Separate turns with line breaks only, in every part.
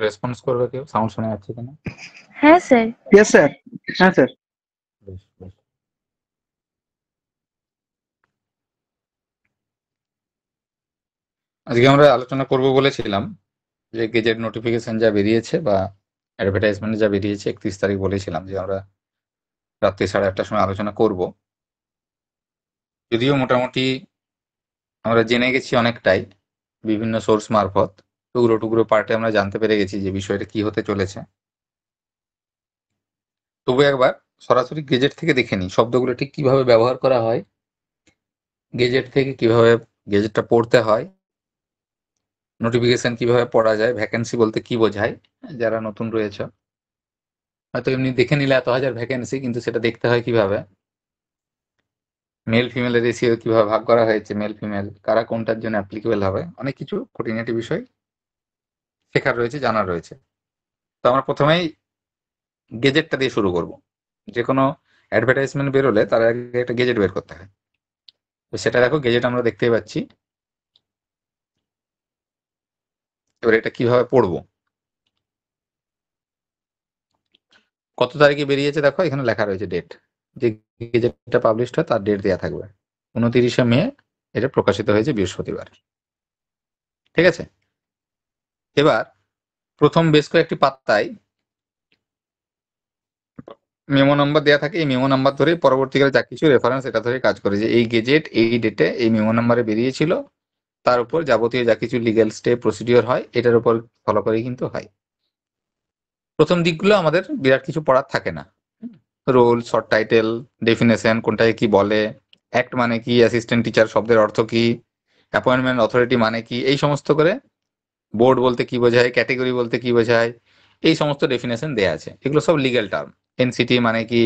Response করবে কেউ? Sound শোনা যাচ্ছে কিনা?
হ্যাঁ স্যার।
Yes sir. হ্যাঁ স্যার।
বেশ বেশ। আজকে আমরা আলোচনা করব বলেছিলাম যে গেজেট নোটিফিকেশন যা বেরিয়েছে বা অ্যাডভার্টাইজমেন্ট যা বেরিয়েছে 31 তারিখ বলেছিলাম যে আমরা রাত্রি 8:30টার সময় আলোচনা করব। যদিও মোটামুটি আমরা জেনে গেছি অনেকটাই বিভিন্ন সোর্স মারফত, টুকরো টুকরো পার্টে আমরা জানতে পেরে গেছি যে বিষয়টা কি হতে চলেছে। তবু একবার সরাসরি গেজেট থেকে দেখে নিই শব্দগুলো ঠিক কিভাবে ব্যবহার করা হয়, গেজেট থেকে কিভাবে গেজেটটা পড়তে হয়, নোটিফিকেশন কিভাবে পড়া যায়, ভ্যাকেন্সি বলতে কি বোঝায়। যারা নতুন রয়েছে হয়তো এমনি দেখে নিলে 1,000 ভ্যাকেন্সি, কিন্তু সেটা দেখতে হয় কিভাবে, মেল ফিমেলের রেশিও কিভাবে ভাগ করা হয়েছে, মেল ফিমেল কারা কোনটার জন্য অ্যাপ্লিকেবল হবে, অনেক কিছু খুঁটিনাটি বিষয় শেখার রয়েছে, জানার রয়েছে। তো আমরা প্রথমেই গেজেটটা দিয়ে শুরু করব। যে কোনো অ্যাডভার্টাইজমেন্ট বেরোলে তার আগে একটা গেজেট বের করতে হয়। তো সেটা দেখো, গেজেট আমরা দেখতেই পাচ্ছি। এবার এটা কিভাবে পড়বো, কত তারিখে বেরিয়েছে দেখো, এখানে লেখা রয়েছে ডেট। যে গেজেটটা পাবলিশ হয় তার ডেট দেওয়া থাকবে 29শে মে, এটা প্রকাশিত হয়েছে বৃহস্পতিবার। ঠিক আছে, এবার প্রথম বেশ কয়েকটি পাতায় মেমো নাম্বার দেওয়া থাকে। এই মেমো নাম্বার ধরে পরবর্তীকালে যা কিছু রেফারেন্স এটা ধরে কাজ করে, যে এই গেজেট এই ডেটে এই মেমো নাম্বারে বেরিয়েছিল, তার উপর যাবতীয় যা কিছু লিগ্যাল স্টেপ প্রসিডিওর হয় এটার উপর ফলো করেই কিন্তু হয়। প্রথম দিকগুলো আমাদের বিরাট কিছু পড়ার থাকে না, রোল, শর্ট টাইটেল, ডেফিনেশন, কোনটাকে কি বলে, অ্যাক্ট মানে কি, অ্যাসিস্ট্যান্ট টিচার শব্দের অর্থ কি, অ্যাপয়েন্টমেন্ট অথরিটি মানে কি, এই সমস্ত করে বোর্ড বলতে কি বোঝায়, ক্যাটেগরি বলতে কি বোঝায়, এই সমস্ত ডেফিনেশন দেয়া আছে। এগুলো সব লিগ্যাল টার্ম। এনসিটি মানে কি,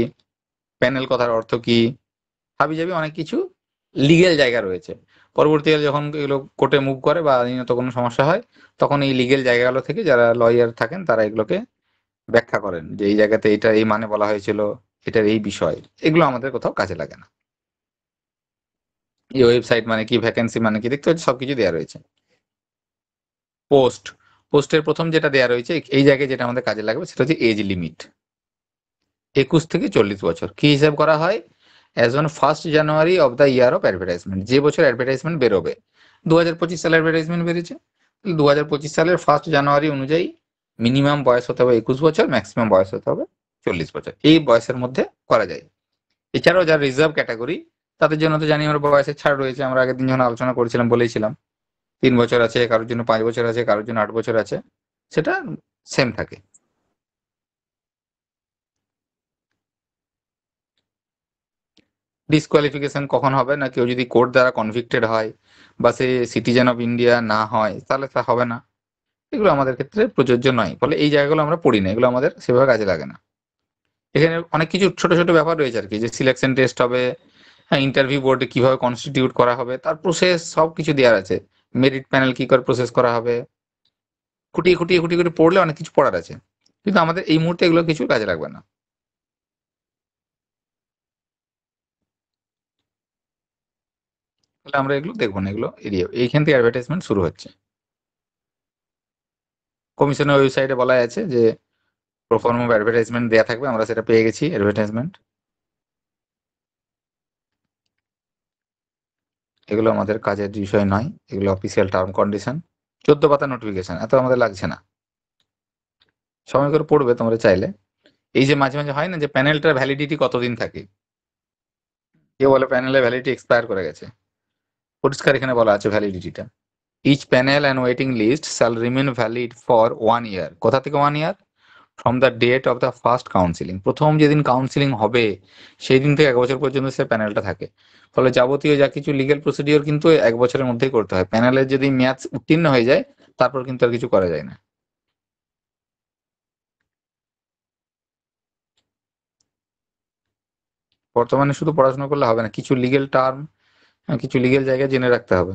প্যানেল কথার অর্থ কি, হাবি যাবি অনেক কিছু লিগ্যাল জায়গা রয়েছে। পরবর্তীকালে যখন এগুলো কোর্টে মুভ করে বা আইনত কোনো সমস্যা হয়, তখন এই লিগ্যাল জায়গাগুলো থেকে যারা লয়ার থাকেন তারা এগুলোকে ব্যাখ্যা করেন, যে এই জায়গাতে এটা এই মানে বলা হয়েছিল, এটার এই বিষয়। এগুলো আমাদের কোথাও কাজে লাগে না। এই ওয়েবসাইট মানে কি, ভ্যাকেন্সি মানে কি, দেখতে হচ্ছে সবকিছু দেওয়া রয়েছে। পোস্ট, পোস্টের প্রথম যেটা দেওয়া রয়েছে এই জায়গায় যেটা আমাদের কাজে লাগবে সেটা হচ্ছে এজ লিমিট। 21 থেকে 40 বছর। কি হিসাব করা হয়? As on 1st January of the year of advertisement, যে বছর অ্যাডভার্টাইজমেন্ট বেরোবে। 2025 সালে অ্যাডভার্টাইজমেন্ট বেরিয়েছে, 2025 সালের 1st জানুয়ারি অনুযায়ী মিনিমাম বয়স হতে হবে 21 বছর, ম্যাক্সিমাম বয়স হতে হবে 40 বছর। এই বয়সের মধ্যে করা যায়। এছাড়াও যারা রিজার্ভ ক্যাটাগরি তাদের জন্য তো জানি আমরা বয়সের ছাড় রয়েছে, আমরা আগের দিন যখন আলোচনা করেছিলাম বলেছিলাম 3 বছর আছে, কারোর জন্য 5 বছর আছে, কারোর জন্য 8 বছর আছে, সেটা সেম থাকে। ডিসকোয়ালিফিকেশন কখন হবে না, কেউ যদি কোর্ট দ্বারা কনভিক্টেড হয় বা সে সিটিজেন অফ ইন্ডিয়া না হয় তাহলে তা হবে না। এগুলো আমাদের ক্ষেত্রে প্রযোজ্য নয়, ফলে এই জায়গাগুলো আমরা পড়ি না, এগুলো আমাদের সেভাবে কাজে লাগে না। এখানে অনেক কিছু ছোট ছোট ব্যাপার রয়েছে আর কি, যে সিলেকশন টেস্ট হবে, হ্যাঁ, ইন্টারভিউ বোর্ডে কিভাবে কনস্টিটিউট করা হবে তার প্রসেস সব কিছু দেওয়ার আছে, মেরিট প্যানেল কি করে প্রসেস করা হবে, খুঁটিয়ে খুঁটিয়ে খুঁটিয়ে খুঁটিয়ে পড়লে অনেক কিছু পড়ার আছে, কিন্তু আমাদের এই মুহূর্তে এগুলো কিছু কাজে লাগবে না। তাহলে আমরা এগুলো দেখবো না, এগুলো এড়িয়ে, এইখান থেকে অ্যাডভার্টাইজমেন্ট শুরু হচ্ছে। কমিশনের ওয়েবসাইটে বলা আছে যে প্রোফর্ম অফ অ্যাডভার্টাইজমেন্ট দেওয়া থাকবে, আমরা সেটা পেয়ে গেছি অ্যাডভার্টাইজমেন্ট। এগুলো আমাদের কাজের বিষয় নয়, এগুলো অফিসিয়াল টার্ম কন্ডিশন। 14 পাতা নোটিফিকেশন, এত আমাদের লাগছে না, সময় করে পড়বে তোমরা চাইলে। এই যে মাঝে মাঝে হয় না যে প্যানেলটার ভ্যালিডিটি কতদিন থাকে, কেউ বলে প্যানেলের ভ্যালিডিটি এক্সপায়ার করে গেছে, পরিষ্কার এখানে বলা আছে ভ্যালিডিটিটা। Each panel and waiting list shall remain valid for 1 year. কোথা থেকে 1 year? From the date of the first counselling, প্রথম যেদিন কাউন্সিলিং হবে সেই দিন থেকে 1 বছর পর্যন্ত সে প্যানেলটা থাকে। ফলে যাবতীয় যা কিছু লিগ্যাল প্রসিডিওর কিন্তু 1 বছরের মধ্যেই করতে হয়। প্যানেলের যদি মেয়াদ উত্তীর্ণ হয়ে যায় তারপর কিন্তু আর কিছু করা যায় না। বর্তমানে শুধু পড়াশোনা করলে হবে না, কিছু লিগ্যাল টার্ম, কিছু লিগ্যাল জায়গায় জেনে রাখতে হবে,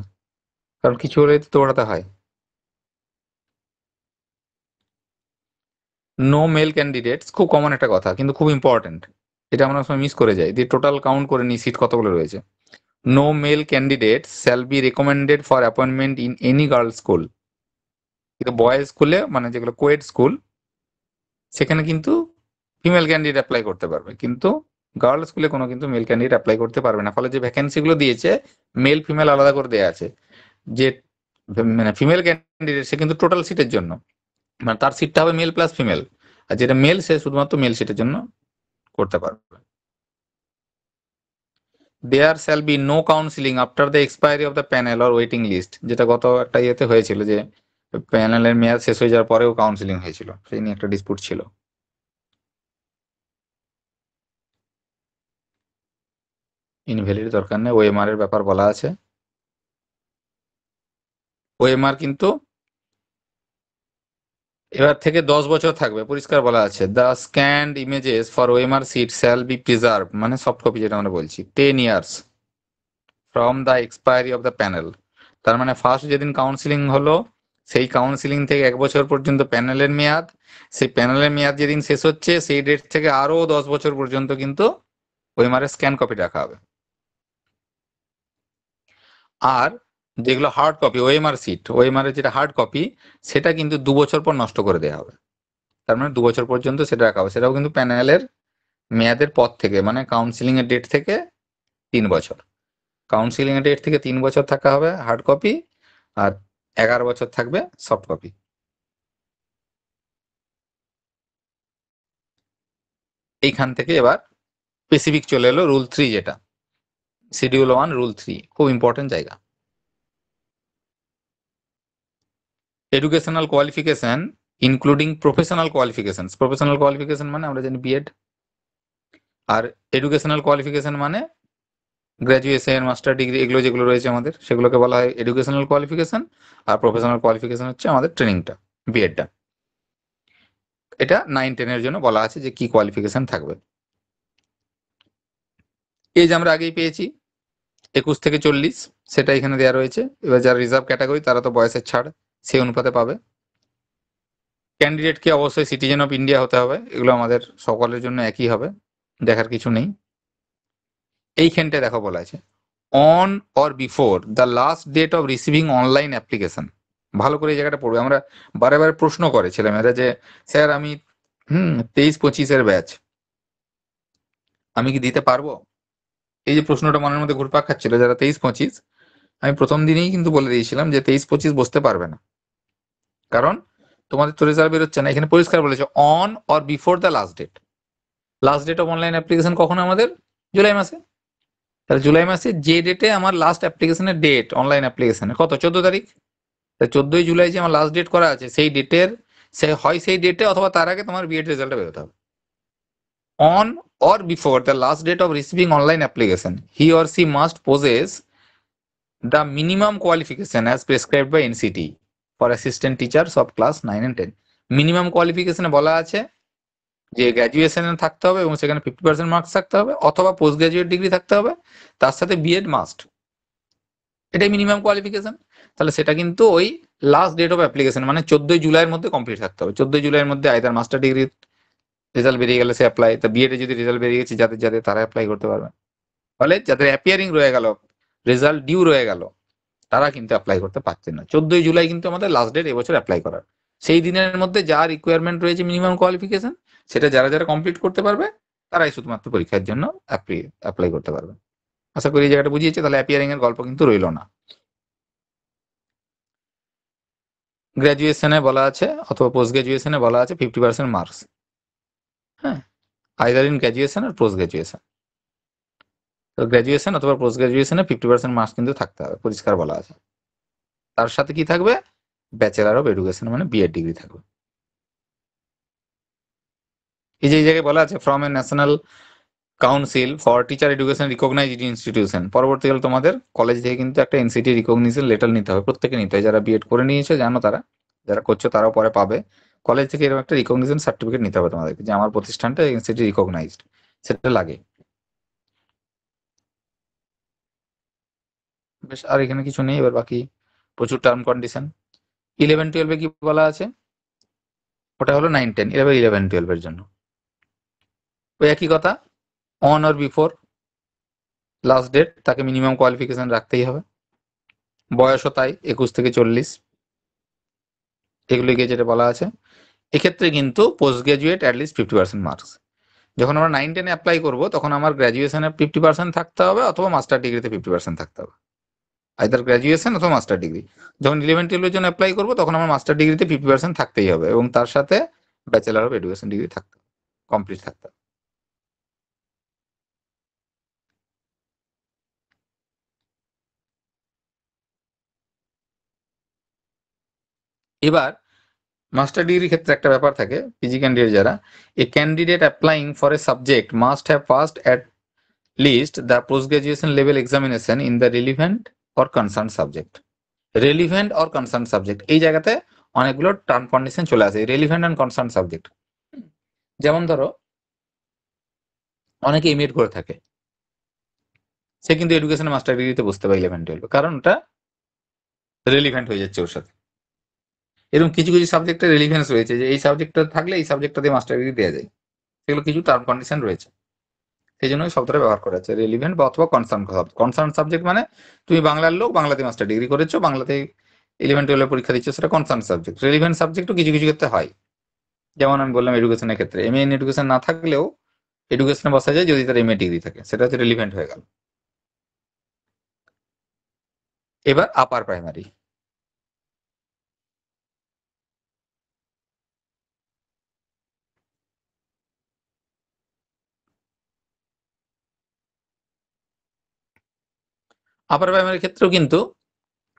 কারণ কিছু হলেই তো দৌড়াতে হয়। নো মেল ক্যান্ডিডেটস, খুব কমন একটা কথা কিন্তু খুব ইম্পর্টেন্ট, এটা আমরা সময় মিস করে যাই। দিয়ে টোটাল কাউন্ট করে নিই সিট কতগুলো রয়েছে। No male candidate shall be recommended for appointment in any girls school. কিন্তু বয়েজ স্কুলে মানে যেগুলো কোয়েড স্কুল সেখানে কিন্তু ফিমেল ক্যান্ডিডেট অ্যাপ্লাই করতে পারবে, কিন্তু গার্ল স্কুলে কোনো কিন্তু মেল ক্যান্ডিডেট অ্যাপ্লাই করতে পারবে না। ফলে যে ভ্যাকেন্সি গুলো দিয়েছে মেল ফিমেল আলাদা করে দেওয়া আছে। যে মানে ফিমেল ক্যান্ডিডেট সে কিন্তু টোটাল সিটের জন্য, মানে তার সিটটা হবে মেল প্লাস ফিমেল, আর যেটা মেল সে শুধুমাত্র মেল সিটের জন্য করতে পারবে। There shall be no counselling after the expiry of the panel or waiting list, যেটা গত একটা ইয়েতে হয়েছিল যে প্যানেলের মেয়াদ শেষ হয়ে যাওয়ার পরেও কাউন্সিলিং হয়েছিল, সেই নিয়ে একটা ডিসপুট ছিল। ইনভ্যালিড দরকার নেই, ওএমআর এর ব্যাপার বলা আছে। ওএমআর কিন্তু এবার থেকে 10 বছর থাকবে, পরিষ্কার বলা আছে। The scanned images for OMR sheet shall be preserve, মানে সফট কপি যেটা আমরা বলছি, 10 years from the expiry of the panel. তার মানে ফার্স্ট যেদিন কাউন্সিলিং হলো সেই কাউন্সিলিং থেকে 1 বছর পর্যন্ত প্যানেলের মেয়াদ, সেই প্যানেলের মেয়াদ যেদিন শেষ হচ্ছে সেই ডেট থেকে আরো 10 বছর পর্যন্ত কিন্তু ওএমআর স্ক্যান কপি রাখা হবে। আর যেগুলো hard copy OMR sheet, OMR এর যেটা হার্ড কপি সেটা কিন্তু 2 বছর পর নষ্ট করে দেওয়া হবে। তার মানে 2 বছর পর্যন্ত সেটা রাখা হবে, সেটাও কিন্তু প্যানেলের মেয়াদের পর থেকে, মানে কাউন্সিলিং এর ডেট থেকে 3 বছর। কাউন্সিলিং এর ডেট থেকে 3 বছর থাকা হবে হার্ড কপি, আর 11 বছর থাকবে সফট কপি। এইখান থেকে এবার স্পেসিফিক চলে এলো রুল 3, যেটা শিডিউল 1 রুল 3, খুব ইম্পর্টেন্ট জায়গা। Educational qualification including professional qualification. Professional qualification মানে আমরা জানি বিএড, আর এডুকেশনাল কোয়ালিফিকেশন মানে গ্র্যাজুয়েশন মাস্টার ডিগ্রি এগুলো যেগুলো রয়েছে আমাদের সেগুলোকে বলা হয় এডুকেশনাল কোয়ালিফিকেশন। আর প্রফেশনাল কোয়ালিফিকেশন হচ্ছে আমাদের ট্রেনিংটা, বিএডটা। এটা 9-10 এর জন্য বলা আছে যে কি কোয়ালিফিকেশন থাকবে। এজ আমরা আগেই পেয়েছি 21 থেকে 40, সেটা এখানে দেওয়া রয়েছে। এবার যারা রিজার্ভ ক্যাটাগরি তারা তো বয়সের ছাড় সেই অনুপাতে পাবে। ক্যান্ডিডেটকে অবশ্যই সিটিজেন অফ ইন্ডিয়া হতে হবে, এগুলো আমাদের সকলের জন্য একই হবে, দেখার কিছু নেই। এইখানটায় দেখো বলা আছে on or before the last date of receiving online application. ভালো করে এই জায়গাটা পড়বে, আমরা বারে বারে প্রশ্ন করে ছেলেমেয়েরা যে স্যার আমি 23-25 ব্যাচ, আমি কি দিতে পারবো? এই যে প্রশ্নটা মনের মধ্যে ঘুরপাক খাচ্ছিল যারা 23-25, আমি প্রথম দিনেই কিন্তু বলে দিয়েছিলাম যে 23-25 বসতে পারবে না, কারণ তোমাদের তো রেজাল্ট বেরোচ্ছে না। এখানে পরিষ্কার বলেছে on or before the last date. Last date of online application কখন আমাদের? জুলাই মাসে। তাহলে জুলাই মাসে যে ডেটে আমার লাস্ট অ্যাপ্লিকেশনের ডেট অনলাইন অ্যাপ্লিকেশনের কত, 14 তারিখ, 14ই জুলাই যে আমার লাস্ট ডেট করা আছে সেই ডেটের সেই ডেটে অথবা তার আগে তোমার বিএড রেজাল্টটা বেরোতে হবে। On or before the last date of receiving online application he or she must possess the minimum qualification as prescribed by NCT for assistant teachers of class 9 and 10. Minimum কোয়ালিফিকেশনে বলা আছে যে গ্র্যাজুয়েশনে থাকতে হবে এবং সেখানে 50% মার্কস থাকতে হবে, অথবা পোস্ট গ্রাজুয়েট ডিগ্রি থাকতে হবে, তার সাথে বিএড মাস্ট, এটাই মিনিমাম কোয়ালিফিকেশন। তাহলে সেটা কিন্তু ওই লাস্ট ডেট অফ অ্যাপ্লিকেশন মানে 14ই জুলাইয়ের মধ্যে কমপ্লিট থাকতে হবে। 14ই জুলাইয়ের মধ্যে আইদার মাস্টার ডিগ্রি রেজাল্ট বেরিয়ে গেলে সে অ্যাপ্লাই, তা বিএড এ যদি রেজাল্ট বেরিয়ে গেছে যাদের যাদের তারা অ্যাপ্লাই করতে পারবে। ফলে যাদের অ্যাপিয়ারিং রয়ে গেল, রেজাল্ট ডিউ রয়ে গেল, তারা কিন্তু অ্যাপ্লাই করতে পারছেন না। 14ই জুলাই কিন্তু আমাদের লাস্ট ডেট এবছর অ্যাপ্লাই করার। সেই দিনের মধ্যে যা রিকোয়ারমেন্ট রয়েছে মিনিমাম কোয়ালিফিকেশন, সেটা যারা যারা কমপ্লিট করতে পারবে তারাই শুধুমাত্র পরীক্ষার জন্য অ্যাপ্লাই করতে পারবে। আশা করি এই জায়গাটা বুঝিয়েছে, তাহলে অ্যাপিয়ারিং এর গল্প কিন্তু রইল না। গ্র্যাজুয়েশনে বলা আছে অথবা পোস্ট গ্র্যাজুয়েশনে বলা আছে 50% মার্কস, হ্যাঁ, আইদার ইন গ্র্যাজুয়েশন আর পোস্ট গ্র্যাজুয়েশন। তো গ্র্যাজুয়েশন অথবা পোস্ট গ্র্যাজুয়েশনে 50% মার্কস কিন্তু থাকতে হবে, পরিষ্কার বলা আছে। তার সাথে কি থাকবে? ব্যাচেলার অফ এডুকেশন মানে বিএড ডিগ্রি থাকবে। এই যে এই জায়গায় বলা আছে from a national council for teacher education recognised institution. পরবর্তীকালে তোমাদের কলেজ থেকে কিন্তু একটা এনসিটি রিকগনিশন লেটার নিতে হবে, প্রত্যেকে নিতে হয়। যারা বিএড করে নিয়েছে জানো, তারা যারা করছো তারাও পরে পাবে। কলেজ থেকে এরকম একটা রিকগনিশন সার্টিফিকেট নিতে হবে তোমাদেরকে যে আমার প্রতিষ্ঠানটা এনসিটি রিকগনাইজড, সেটা লাগে। বেশ, আর এখানে কিছু নেই। এবার বাকি প্রচুর টার্ম কন্ডিশন। 11-12 কি বলা আছে? ওটা হলো 9-10, এবার 11-12 এর জন্য ওই একই কথা, on or before last date তাকে মিনিমাম কোয়ালিফিকেশন রাখতেই হবে। বয়সও তাই 21 থেকে 40। এগুলি গেজেটে বলা আছে। এক্ষেত্রে কিন্তু পোস্ট গ্রাজুয়েট অ্যাটলিস্ট 50% মার্কস। যখন আমরা 9-10 অ্যাপ্লাই করবো তখন আমার গ্র্যাজুয়েশনে 50% থাকতে হবে অথবা মাস্টার ডিগ্রিতে 50% থাকতে হবে, আইদার গ্র্যাজুয়েশন অথবা মাস্টার ডিগ্রি। যখন 11-12 জন্য অ্যাপ্লাই করবো তখন আমার মাস্টার ডিগ্রিতে 50% থাকতেই হবে এবং তার সাথে ব্যাচেলার অফ এডুকেশন ডিগ্রি থাকতে হবে, কমপ্লিট থাকতে হবে। এবার মাস্টার ডিগ্রির ক্ষেত্রে একটা ব্যাপার থাকে, পিজি ক্যান্ডিডেট যারা, এ candidate applying for a subject must have passed at least the post graduation level examination in the relevant or concern subject. Relevant or concern subject, এই জায়গাতে অনেকগুলো টার্ম কন্ডিশন চলে আসে। রেলিভেন্ট অ্যান্ড কনসার্ন সাবজেক্ট, যেমন ধরো অনেকে M.Ed. করে থাকে, সে কিন্তু এডুকেশনে মাস্টার ডিগ্রিতে বসতে পারে 11-12, কারণ ওটা রেলিভেন্ট হয়ে যাচ্ছে ওর সাথে। এরকম কিছু কিছু সাবজেক্টে রেলিভেন্স রয়েছে যে এই সাবজেক্টটা থাকলে এই সাবজেক্টটা দিয়ে মাস্টার ডিগ্রি দেওয়া যায়, সেগুলো কিছু টার্ম কন্ডিশন রয়েছে, সেই জন্য শব্দটা ব্যবহার করা হচ্ছে রেলিভেন্ট বা অথবা কনসার্ন। কনসার্ন সাবজেক্ট মানে তুমি বাংলার লোক, বাংলাতে মাস্টার ডিগ্রি করেছো, বাংলাতে 11-12 পরীক্ষা দিচ্ছ, সেটা কনসার্ন সাবজেক্ট। রেলিভেন্ট সাবজেক্টও কিছু কিছু ক্ষেত্রে হয়, যেমন আমি বললাম এডুকেশনের ক্ষেত্রে এমএ ইন এডুকেশন না থাকলেও এডুকেশনে বসা যায় যদি তার এমএ ডিগ্রি থাকে, সেটা হচ্ছে রেলিভেন্ট হয়ে গেল। এবার আপার প্রাইমারি। আপার প্রাইমারির ক্ষেত্রেও কিন্তু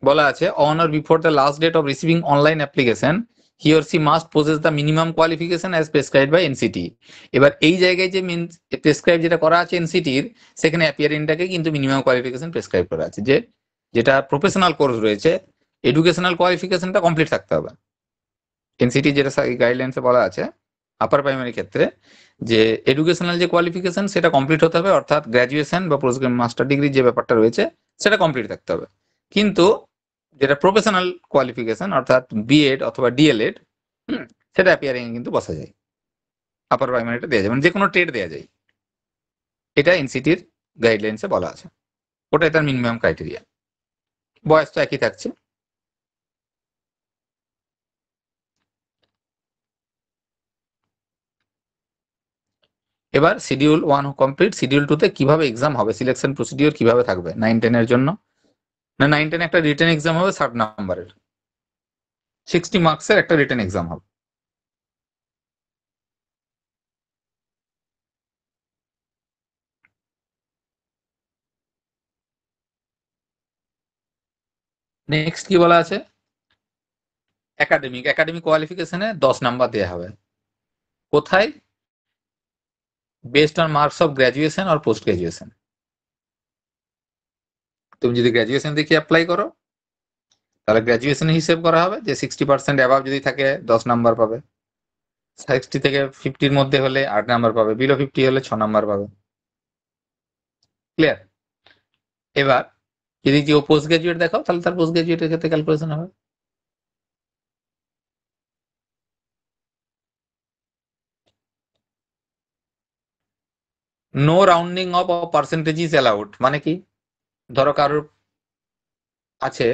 বলা আছে on or before the last date of receiving online application he or she must possess the minimum qualification as prescribe by NCT. এবার এই জায়গায় যে প্রেসক্রাইব যেটা করা আছে এনসিটির, সেখানে অ্যাপিয়ারিংটাকে কিন্তু মিনিমাম কোয়ালিফিকেশন প্রেসক্রাইব করা আছে, যে যেটা প্রফেশনাল কোর্স রয়েছে এডুকেশনাল কোয়ালিফিকেশনটা কমপ্লিট থাকতে হবে। এনসিটি যেটা গাইডলাইন্সে বলা আছে আপার প্রাইমারি ক্ষেত্রে, যে এডুকেশনাল যে কোয়ালিফিকেশন সেটা কমপ্লিট হতে হবে, অর্থাৎ গ্র্যাজুয়েশন বা পোস্ট মাস্টার ডিগ্রি যে ব্যাপারটা রয়েছে সেটা কমপ্লিট থাকতে হবে। কিন্তু যেটা প্রফেশনাল কোয়ালিফিকেশন অর্থাৎ বিএড অথবা ডিএলএড, সেটা অ্যাপিয়ারিং এ কিন্তু বসা যায়, আপার প্রাইমারিটা দেওয়া যায়, মানে যে কোনো ট্রেড দেওয়া যায়। এটা এনসিটির গাইডলাইন্সে বলা আছে, ওটাই তার মিনিমাম ক্রাইটেরিয়া। বয়স তো একই থাকছে। এবার শিডিউল 1 কমপ্লিট, শিডিউল 2 তে কিভাবে এক্সাম হবে, সিলেকশন প্রসিডিওর কিভাবে থাকবে 9-10 এর জন্য। না 9-10 একটা রিটেন এক্সাম হবে 60 নাম্বারের, 60 মার্কসের একটা রিটেন এক্সাম হবে। নেক্সট কি বলা আছে, একাডেমিক কোয়ালিফিকেশনে 10 নাম্বার দেওয়া হবে। কোথায়? Based on marks of graduation আর পোস্ট গ্র্যাজুয়েশন। তুমি যদি গ্র্যাজুয়েশন দেখে অ্যাপ্লাই করো তাহলে গ্র্যাজুয়েশন হিসেব করা হবে, যে 60% অ্যাবাভ যদি থাকে 10 নাম্বার পাবে, 60 থেকে 50-র মধ্যে হলে 8 নাম্বার পাবে, বিলো 50 হলে 6 নাম্বার পাবে। ক্লিয়ার? এবার যদি কেউ পোস্ট গ্রাজুয়েট দেখাও তাহলে তার পোস্ট গ্রাজুয়েটের ক্ষেত্রে ক্যালকুলেশন হবে। No rounding off percentage is allowed, মানে কি? ধরো কারোর আছে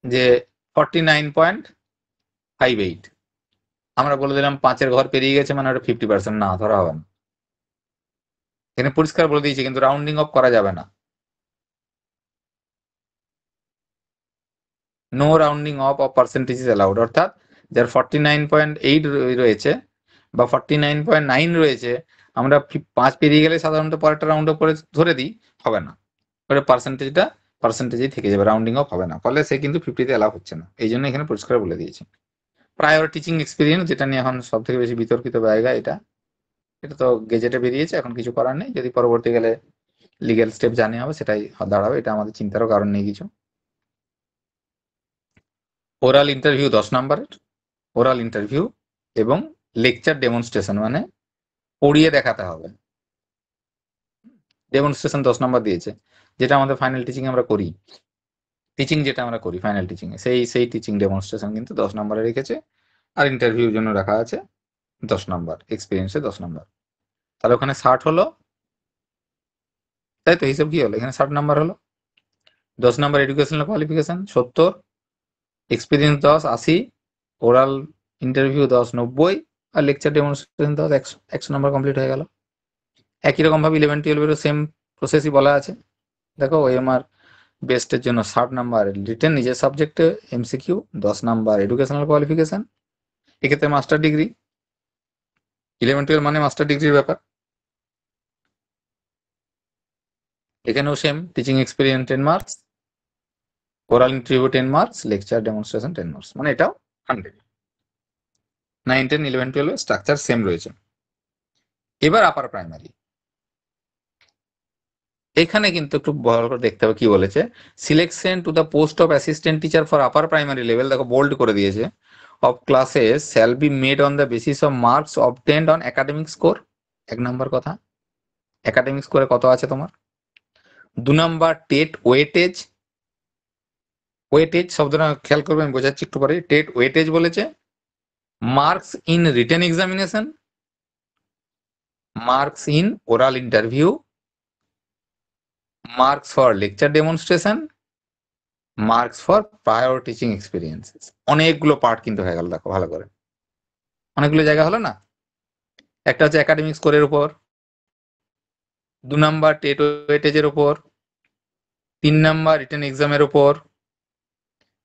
যে 49.58, আমরা বলে দিলাম 5-এর ঘর পেরিয়ে গেছে মানে ওটা 50%, না ধরা হবে না। এখানে পরিষ্কার বলে দিয়েছি, কিন্তু রাউন্ডিং অফ করা যাবে না। No rounding off percentage is allowed, অর্থাৎ যার 49.8 রয়েছে বা 49.9 রয়েছে, আমরা 5 পেরিয়ে গেলে সাধারণত পরেরটা রাউন্ড অফ করে ধরে দিই, হবে না। ওটা পার্সেন্টেজেই থেকে যাবে, রাউন্ডিং অফ হবে না, ফলে সে কিন্তু 50-তে অ্যালাউ হচ্ছে না। এই জন্য এখানে পরিষ্কার বলে দিয়েছি। প্রায়র টিচিং এক্সপিরিয়েন্স, যেটা নিয়ে এখন সব থেকে বেশি বিতর্কিত জায়গা, এটা তো গেজেটে বেরিয়েছে, এখন কিছু করার নেই, যদি পরবর্তীকালে লিগ্যাল স্টেপ জানিয়ে হবে সেটাই দাঁড়াবে, এটা আমাদের চিন্তারও কারণ নেই কিছু। ওরাল ইন্টারভিউ 10 নাম্বারের, ওরাল ইন্টারভিউ এবং লেকচার ডেমনস্ট্রেশন, মানে পড়িয়ে দেখাতে হবে। ডেমনস্ট্রেশন 10 নাম্বার দিয়েছে, যেটা আমাদের ফাইনাল টিচিং আমরা করি, যেটা আমরা করি ফাইনাল টিচিং এ, সেই টিচিং ডেমনস্ট্রেশন কিন্তু 10 নাম্বারে রেখেছে। আর ইন্টারভিউর জন্য রাখা আছে 10 নাম্বার, এক্সপিরিয়েন্সে 10 নাম্বার। তাহলে ওখানে 60 হলো, তাই তো? হিসেব কি হলো? এখানে 60 নাম্বার হলো। 10 number educational qualification 70, experience 10, 80, oral interview 10 90 আর লেকচার ডেমনস্ট্রেশন 100 নাম্বার কমপ্লিট হয়ে গেল। একই রকম ভাবে 11 12 সেম প্রসেসই বলা আছে। দেখো ওএমআর বেস্টের জন্য 60 নাম্বার রিটেন নিজের সাবজেক্টে এমসিকিউ, 10 নাম্বার এডুকেশনাল কোয়ালিফিকেশন, এক্ষেত্রে মাস্টার ডিগ্রি। 11 12 মানে মাস্টার ডিগ্রির ব্যাপার। এখানেও same, teaching experience 10 marks, oral interview 10 marks, lecture demonstration 10 marks, মানে এটাও 100। 9 10 11 12 স্ট্রাকচার সেম রয়েছে। এবার আপার প্রাইমারি, এখানে কিন্তু একটু ভালো করে দেখতে হবে কি বলেছে। Selection to the post of assistant teacher for upper primary level, দেখো বোল্ড করে দিয়েছে, of classes shall be made on the basis of marks obtained on academic score. 1 নম্বর কথা, একাডেমিক স্কোরে কত আছে তোমার। 2 নম্বর টেট ওয়েটেজ। ওয়েটেজ শব্দটা খেয়াল করবে, আমি বোঝাচ্ছি একটু পরে। টেট ওয়েটেজ বলেছে marks in written examination, marks in oral interview, marks for lecture demonstration, marks for prior teaching experiences. অনেকগুলো পার্ট কিন্তু হয়ে গেল, দেখো ভালো করে, অনেকগুলো জায়গা হলো না। একটা হচ্ছে একাডেমিক স্কোরের উপর, 2 নাম্বার টেট ওয়েটেজের উপর, 3 নাম্বার রিটেন এক্সামের উপর,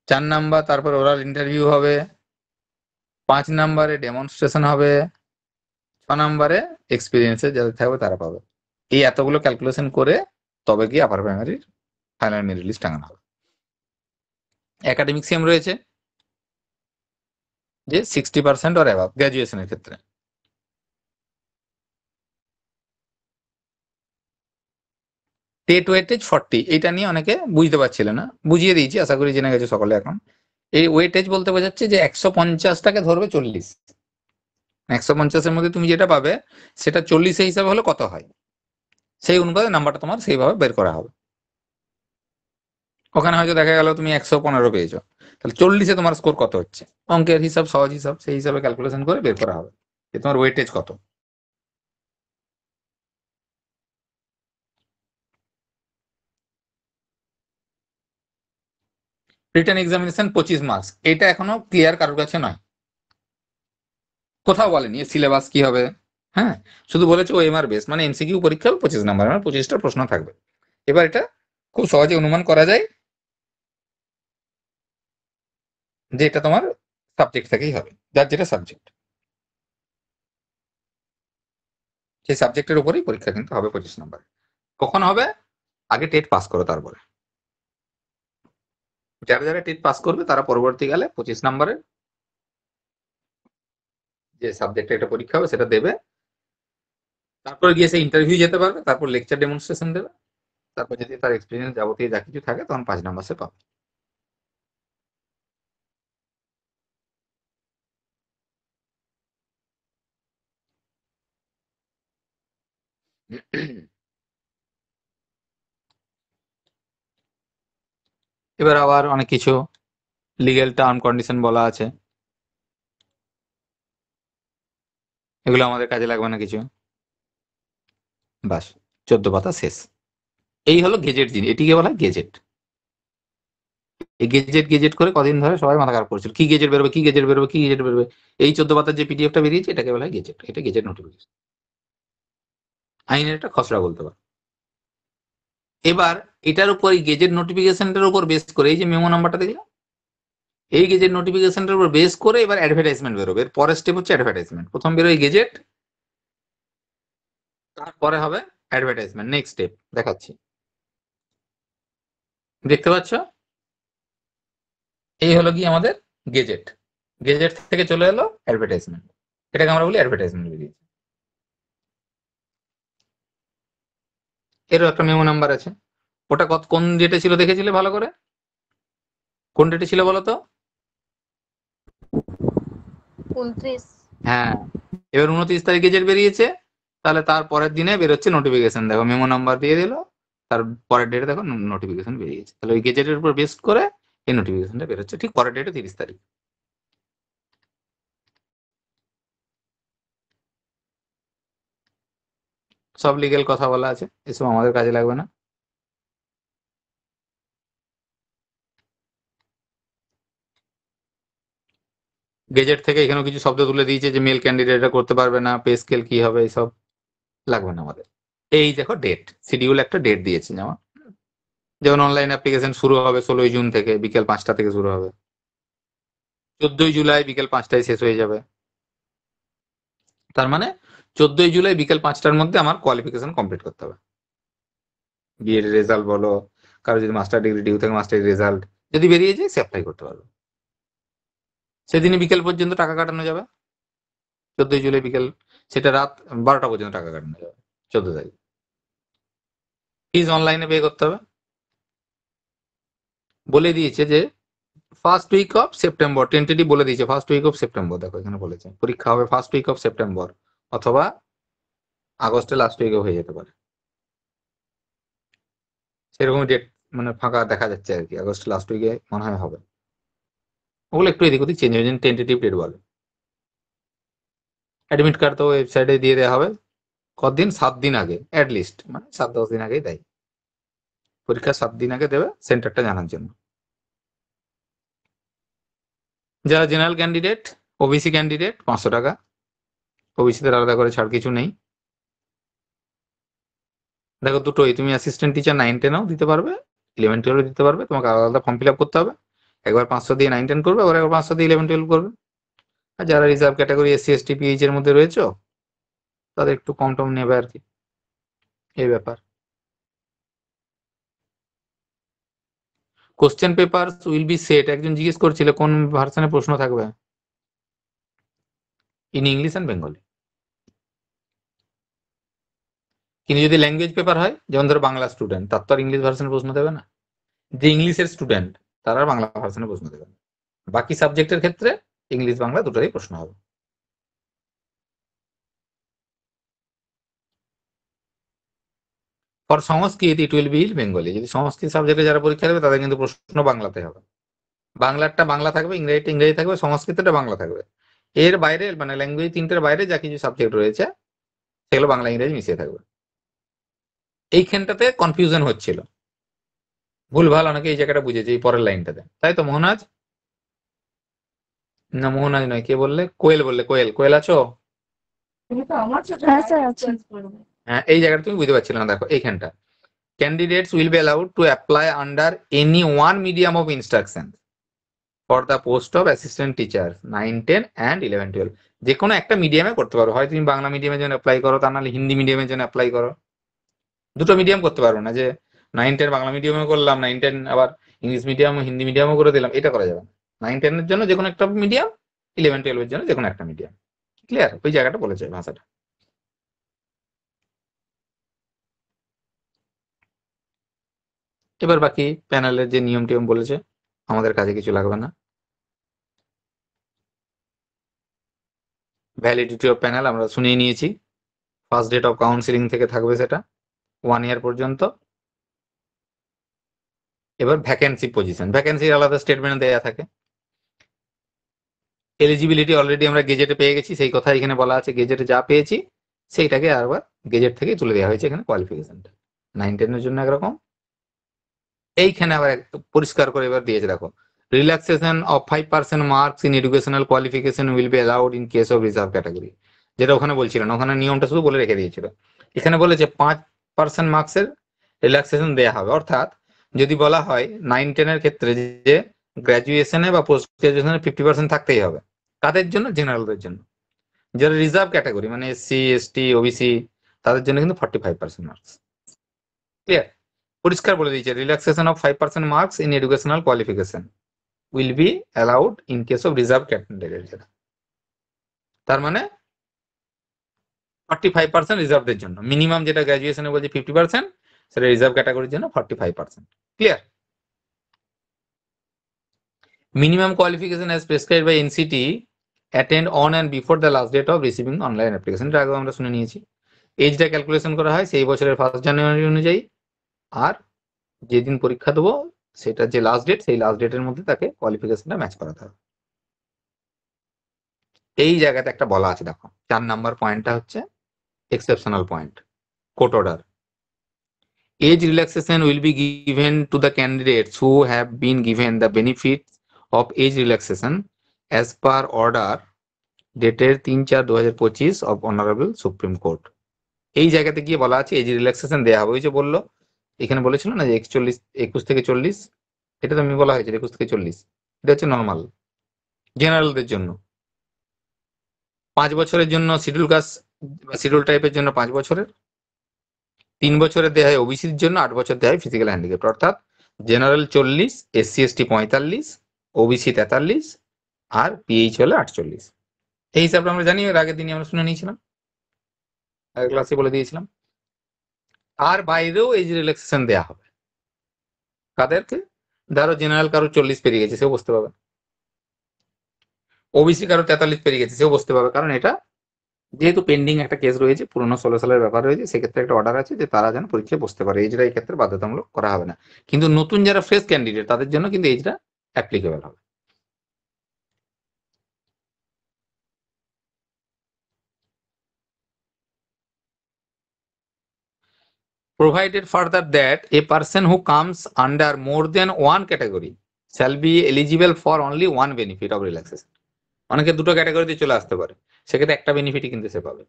4 নাম্বার তারপর ওরাল ইন্টারভিউ হবে, 5 নাম্বারে ডেমনস্ট্রেশন হবে, 6 নাম্বারে এক্সপিরিয়েন্সে যাদের থাকবে তারা পাবে। এই এতগুলো ক্যালকুলেশন করে তবে গিয়ে আপার প্রাইমারির ফাইনাল মেরিট লিস্ট টাঙানো হবে। একাডেমিক সেম রয়েছে যে 60% অর অ্যাবাভ গ্র্যাজুয়েশনের ক্ষেত্রে। টেট ওয়েটেজ 40, এইটা নিয়ে অনেকে বুঝতে পারছিল না, বুঝিয়ে দিয়েছি, আশা করি জেনে গেছে সকলে এখন। এই ওয়েটেজ বলতে বোঝাচ্ছে যে 150টাকে ধরবে 40, 150-এর মধ্যে তুমি যেটা পাবে সেটা 40 হিসাবে হলে কত হয়, সেই অনুপাতে নাম্বারটা তোমার সেইভাবে বের করা হবে। ওখানে হয়তো দেখা গেল তুমি 115 পেয়েছো, তাহলে 40-এ তোমার স্কোর কত হচ্ছে, অঙ্কের হিসাব, সহজ হিসাব, সেই হিসাবে ক্যালকুলেশন করে বের করা হবে যে তোমার ওয়েটেজ কত। রিটেন এক্সামিনেশন 25 মার্কস, এটা এখনো ক্লিয়ার কারোর কাছে নয়, কোথাও বলেনি সিলেবাস কি হবে। হ্যাঁ, শুধু বলেছে ওএমআর বেস, মানে এমসিকিউ পরীক্ষা 25 নাম্বার, মানে 25টা প্রশ্ন থাকবে। এবার এটা খুব সহজে অনুমান করা যায় যে এটা তোমার সাবজেক্ট থেকেই হবে, যার যেটা সাবজেক্ট, সেই সাবজেক্টের উপরেই পরীক্ষা কিন্তু হবে 25 নাম্বার। কখন হবে, আগে টেট পাস করো, তারপরে যারা যারা টেট পাস করবে তারা পরবর্তীকালে 25 নাম্বারের যে সাবজেক্টে এটা পরীক্ষা হবে সেটা দেবে, তারপরে গিয়ে সে ইন্টারভিউ যেতে পারবে, তারপর লেকচার ডেমনস্ট্রেশন দেবে, তারপর যদি তার এক্সপিরিয়েন্স যাবতীয় যা কিছু থাকে তখন 5 নাম্বার সে পাবে। এবার আবার অনেক কিছু লিগেল টার্ম কন্ডিশন বলা আছে, এগুলো আমাদের কাজে লাগবে না কিছু, বাস 14 পাতা শেষ। এই হলো গেজেট জিনিস, এটিকে বলা হয় গেজেট। এই গেজেট গেজেট করে কদিন ধরে সবাই মাথা খারাপ করছিল, কি গেজেট বেরোবে, কি গেজেট বেরোবে, কি গেজেট বেরোবে। এই 14 পাতার যে পিডিএফটা বেরিয়েছে এটাকে বলা হয় গেজেট, এটা গেজেট নোটিফিকেশন, আইনের একটা খসড়া বলতে পারো। এবার এটার উপর, এই গেজেট নোটিফিকেশনটার উপর বেস করে, এই যে মেমো নাম্বারটা দেখলে, এই গেজেট নোটিফিকেশনটার উপর বেস করে এবার অ্যাডভার্টাইজমেন্ট বেরোবে। এর পরের স্টেপ হচ্ছে অ্যাডভার্টাইজমেন্ট। প্রথম বেরোয় গেজেট, তারপরে হবে অ্যাডভার্টাইজমেন্ট। নেক্সট স্টেপ দেখাচ্ছি, দেখতে পাচ্ছ, এই হলো কি আমাদের গেজেট। গেজেট থেকে চলে এলো অ্যাডভার্টাইজমেন্ট, এটাকে আমরা বলি অ্যাডভার্টাইজমেন্ট বেরিয়েছে। এরও একটা মেমো নাম্বার আছে, ওটা কোন ডেটে ছিল দেখেছিলে ভালো করে, কোন ডেটে ছিল বলো তো।
29।
হ্যাঁ, এবার 29 তারিখ গেজেট বেরিয়েছে, তাহলে তার পরের দিনে বেরোচ্ছে নোটিফিকেশন, দেখো মেমো নাম্বার দিয়ে দিল, তার পরের ডেটে দেখো নোটিফিকেশন বেরিয়েছে। তাহলে ওই গেজেটের উপর বেস করে এই নোটিফিকেশনটা বেরোচ্ছে, ঠিক পরের ডেটে 30 তারিখ। সব লিগেল কথা বলা আছে, এসব আমাদের কাজে লাগবে না। গেজেট থেকে এখানেও কিছু শব্দ তুলে দিয়েছে যে মেল ক্যান্ডিডেটরা করতে পারবে না, পে স্কেল কি হবে, এইসব লাগবে না আমাদের। এই দেখো ডেট, শিডিউল একটা ডেট দিয়েছে, যেমন অনলাইন অ্যাপ্লিকেশন শুরু হবে 16 জুন থেকে, বিকেল 5টা থেকে শুরু হবে, 14 জুলাই বিকেল 5টায় শেষ হয়ে যাবে। তার মানে 14 জুলাই বিকেল 5টার মধ্যে আমার কোয়ালিফিকেশন কমপ্লিট করতে হবে। বিএড রেজাল্ট বলো, কারো যদি মাস্টার ডিগ্রি ডিউ থেকে মাস্টার রেজাল্ট যদি বেরিয়ে যায়, সে অ্যাপ্লাই করতে পারবে। সেদিনই বিকেল পর্যন্ত টাকা কাটানো যাবে, 14 জুলাই বিকেল, সেটা রাত 12টা পর্যন্ত টাকা কাটানো যাবে 14 তারিখ। ফিজ অনলাইনে পে করতে হবে। বলে দিয়েছে যে first week of September, tentative বলে দিয়েছে ফার্স্ট উইক অফ সেপ্টেম্বর। দেখো এখানে বলেছে পরীক্ষা হবে ফার্স্ট উইক অফ সেপ্টেম্বর, অথবা আগস্টের লাস্ট উইকে হয়ে যেতে পারে, সেরকম ডেট মানে ফাঁকা দেখা যাচ্ছে আর কি, আগস্ট লাস্ট উইকে মনে হয় হবে। ওগুলো একটু এদিক ওদিক চেঞ্জ হয়ে যায়, টেন্টেটিভ ডেট বলে। অ্যাডমিট কার্ড তো ওয়েবসাইটে দিয়ে দেওয়া হবে কতদিন, 7 দিন আগে, অ্যাটলিস্ট মানে 7-10 দিন আগেই দেয়। পরীক্ষা 7 দিন আগে দেবে সেন্টারটা জানার জন্য। যারা জেনারেল ক্যান্ডিডেট, ওবিসি ক্যান্ডিডেট 500 টাকা, ওবিসিদের আলাদা করে ছাড় কিছু নেই। দেখো দুটোই, তুমি অ্যাসিস্ট্যান্ট টিচার 9-10-ও দিতে পারবে, 11-12 দিতে পারবে, তোমাকে আলাদা আলাদা ফর্ম ফিল আপ করতে হবে। একবার 500 দিয়ে 9-10 করবে, আবার একবার 500 দিয়ে 11-12 করবে। আর যারা reserve category SC ST PH এর মধ্যে রয়েছে, তাদের একটু কম টম নেবে আর কি, এই ব্যাপার। Question paper will be set, একজন জিজ্ঞেস করছিল কোন ভার্সনে প্রশ্ন থাকবে, ইন ইংলিশ অ্যান্ড বেঙ্গলি। কিন্তু যদি ল্যাঙ্গুয়েজ পেপার হয়, যেমন ধরো বাংলা স্টুডেন্ট, তার তো আর ইংলিশ ভার্সনে প্রশ্ন দেবে না। যে ইংলিশের স্টুডেন্ট তারা বাংলা ভার্সনে প্রশ্ন দেবে না। বাকি সাবজেক্টের ক্ষেত্রে ইংলিশ বাংলা দুটোরই প্রশ্ন হবে। For Sanskrit it will be Bengali, যদি সংস্কৃত সাবজেক্টে যারা পরীক্ষা দেবে তাদের কিন্তু প্রশ্ন বাংলাতে হবে। বাংলাটা বাংলা থাকবে, ইংরেজিটা ইংরেজি থাকবে, সংস্কৃতটা বাংলা থাকবে। এর বাইরে মানে ল্যাঙ্গুয়েজ তিনটের বাইরে যা কিছু সাবজেক্ট রয়েছে সেগুলো বাংলা ইংরেজি মিশিয়ে থাকবে। এইখানটাতে কনফিউশন হচ্ছিল, ভুলভাল অনেকে এই জায়গাটা বুঝেছে এই পরের লাইনটাতে, তাই তো মোহনাজ? না মোহনাজ নয়, কে বললে? কোয়েল বললে। কোয়েল, কোয়েল আছো?
হ্যাঁ স্যার আছে।
হ্যাঁ, এই জায়গাটা তুমি বুঝতে পারছিলে না। দেখো এইখানটা, candidates will be allowed to apply under any one medium of instruction for the post of assistant teacher 9-10 and 11-12। যে কোনো একটা মিডিয়ামে করতে পারো, হয় তুমি বাংলা মিডিয়ামের জন্য অ্যাপ্লাই করো, তা নাহলে হিন্দি মিডিয়ামের জন্য অ্যাপ্লাই করো। দুটো মিডিয়াম করতে পারো না, যে 9-10 বাংলা মিডিয়ামে করলাম, 9-10 আবার ইংলিশ মিডিয়াম হিন্দি মিডিয়ামও করে দিলাম, এটা করা যাবে না। 9-10 এর জন্য যে কোনো একটা মিডিয়াম, 11-12 এর জন্য যে কোনো একটা মিডিয়াম। ক্লিয়ার? ওই জায়গাটা বলেছে ভাষাটা। এবার বাকি প্যানেলের যে নিয়ম টিয়ম বলেছে, আমাদের কাজে কিছু লাগবে না। ভ্যালিডিটি অফ প্যানেল আমরা শুনিয়ে নিয়েছি, ফার্স্ট ডেট অফ কাউন্সিলিং থেকে থাকবে সেটা 1 ইয়ার পর্যন্ত। এবার ভ্যাকেন্সি পজিশন, ভ্যাকেন্সির আলাদা স্টেটমেন্ট দেওয়া থাকে। এলিজিবিলিটি অলরেডি আমরা গেজেটে পেয়ে গেছি, সেই কথা এখানে বলা আছে, গেজেটে যা পেয়েছি সেইটাকে আবার গেজেট থেকে তুলে দেওয়া হয়েছে এখানে কোয়ালিফিকেশনটা। 9-10 এর জন্য একরকম, এইখানে আবার পরিষ্কার করে এবার দিয়েছে দেখো, relaxation of 5% marks in educational qualification will be allowed in case of reserve category. যেটা ওখানে বলছিলেন, ওখানে নিয়মটা শুধু বলে রেখে দিয়েছিল, এখানে বলেছে 5% মার্কসের রিল্যাক্সেশন দেওয়া হবে। অর্থাৎ যদি বলা হয় 9-10 এর ক্ষেত্রে যে গ্র্যাজুয়েশনে বা পোস্ট গ্র্যাজুয়েশনে 50% থাকতেই হবে, তাদের জন্য, জেনারেলদের জন্য। যারা রিজার্ভ ক্যাটাগরি মানে SC ST OBC, তাদের জন্য কিন্তু 45% মার্কস। ক্লিয়ার? পরিষ্কার বলে দিয়েছে, relaxation of 5% marks in educational qualification will be allowed in case of reserve candidate. তার মানে 45% রিজার্ভদের জন্য, মিনিমাম যেটা গ্র্যাজুয়েশনে বলছে 50%, সেটা রিজার্ভ ক্যাটাগরির জন্য 45%। Clear? Minimum qualification as prescribed by NCT attend on and before the last date of receiving online application. এটা আগেও আমরা শুনে নিয়েছি। এজটা ক্যালকুলেশন করা হয় সেই বছরের 1 জানুয়ারি অনুযায়ী, আর যেদিন পরীক্ষা দেবো সেটা যে লাস্ট ডেট, সেই লাস্ট ডেটের মধ্যে তাকে কোয়ালিফিকেশনটা ম্যাচ করাতে হবে। এই জায়গাতে একটা বলা আছে, দেখো 4 নাম্বার পয়েন্টটা হচ্ছে exceptional point, court order. Age relaxation will be given to the candidates who have been given the benefits of age relaxation as per order ডেটের 3/4/2025 অফ অনারেবল সুপ্রিম কোর্ট। এই জায়গাতে গিয়ে বলা আছে এজ রিল্যাক্সেশন দেওয়া হবে। ওই যে বললো এখানে বলেছিল না যে 21 থেকে 40, এটা তো আমি বলা হয়েছে 21 থেকে 40, এটা হচ্ছে নর্মাল জেনারেলদের জন্য। 5 বছরের জন্য শিডিউল কাস্ট বা শিডিউল টাইপের জন্য 5 বছরের, 3 বছরের দেওয়া হয় ওবিসির জন্য, 8 বছর দেওয়া হয় ফিজিক্যাল হ্যান্ডিক্যাপ। অর্থাৎ জেনারেল 40, SC ST 45, ওবিসি 43 আর পিএইচ হলে 48। এই হিসাবটা আমরা জানি, এর আগের দিনই আমরা শুনে নিয়েছিলাম, আগের ক্লাসে বলে দিয়েছিলাম। আর বাইরেও এজ রিল্যাক্সেশন দেওয়া হবে কাদেরকে? ধরো জেনারেল কারো 40 পেরিয়ে গেছে, সেও বসতে পাবে। ওবিসি কারো 43 পেরিয়ে গেছে, সেও বসতে পাবে। কারণ এটা যেহেতু পেন্ডিং একটা কেস রয়েছে, পুরোনো 16 সালের ব্যাপার রয়েছে, সেক্ষেত্রে একটা অর্ডার আছে যে তারা যেন পরীক্ষায় বসতে পারে। এজটা এই ক্ষেত্রে বাধ্যতামূলক করা হবে না, কিন্তু নতুন যারা ফ্রেশ ক্যান্ডিডেট তাদের জন্য কিন্তু এজটা অ্যাপ্লিকেবল হবে। Provided further that a person who comes under more than one category shall be eligible for only one benefit of relaxation. অনেকে দুটো ক্যাটাগরিতে চলে আসতে পারে, সেক্ষেত্রে একটা বেনিফিটই কিন্তু সে পাবে।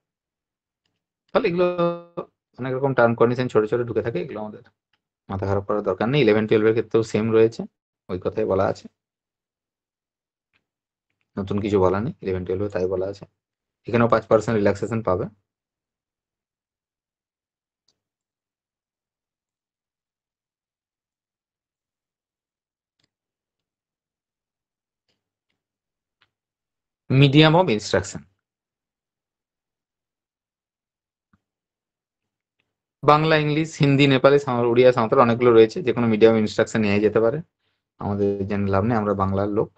তাহলে এগুলো অনেক রকম টার্ম কন্ডিশন ছোট ছোট ঢুকে থাকে, এগুলো আমাদের মাথা খারাপ করার দরকার নেই। 11-12 এর ক্ষেত্রেও সেম রয়েছে, ওই কথাই বলা আছে, নতুন কিছু বলা নেই। 11-12 তাই বলা আছে, এখানেও 5% রিল্যাক্সেশন পাবে। Medium of instruction, Bangla, English, Hindi, Nepali, Oriya, Santhal অনেকগুলো রয়েছে, যে কোনো মিডিয়াম ইনস্ট্রাকশন নিয়ে যেতে পারে। আমাদের জেনে লাভ নেই, আমরা বাংলার লোক,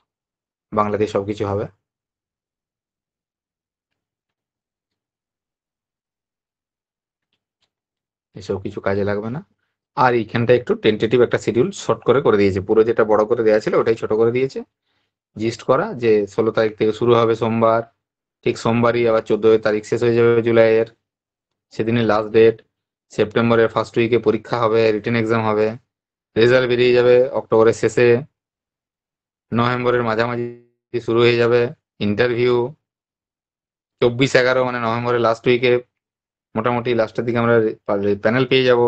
বাংলাতে সবকিছু হবে। এসব কিছু কাজে লাগবে না। আর এইখানটা একটু টেন্টেটিভ একটা শিডিউল শর্ট করে দিয়েছে, পুরো যেটা বড় করে দেওয়া ছিল ওটাই ছোট করে দিয়েছে। জিস্ট করা যে 16 তারিখ থেকে শুরু হবে সোমবার, ঠিক সোমবারই আবার 14 তারিখ শেষ হয়ে যাবে জুলাইয়ের, সেদিনই লাস্ট ডেট। সেপ্টেম্বরের ফার্স্ট উইকে পরীক্ষা হবে, রিটেন এক্সাম হবে, রেজাল্ট বেরিয়ে যাবে অক্টোবরের শেষে, নভেম্বরের মাঝামাঝি শুরু হয়ে যাবে ইন্টারভিউ, 24-11 মানে নভেম্বরের লাস্ট উইকে মোটামুটি লাস্টের দিকে আমরা প্যানেল পেয়ে যাব।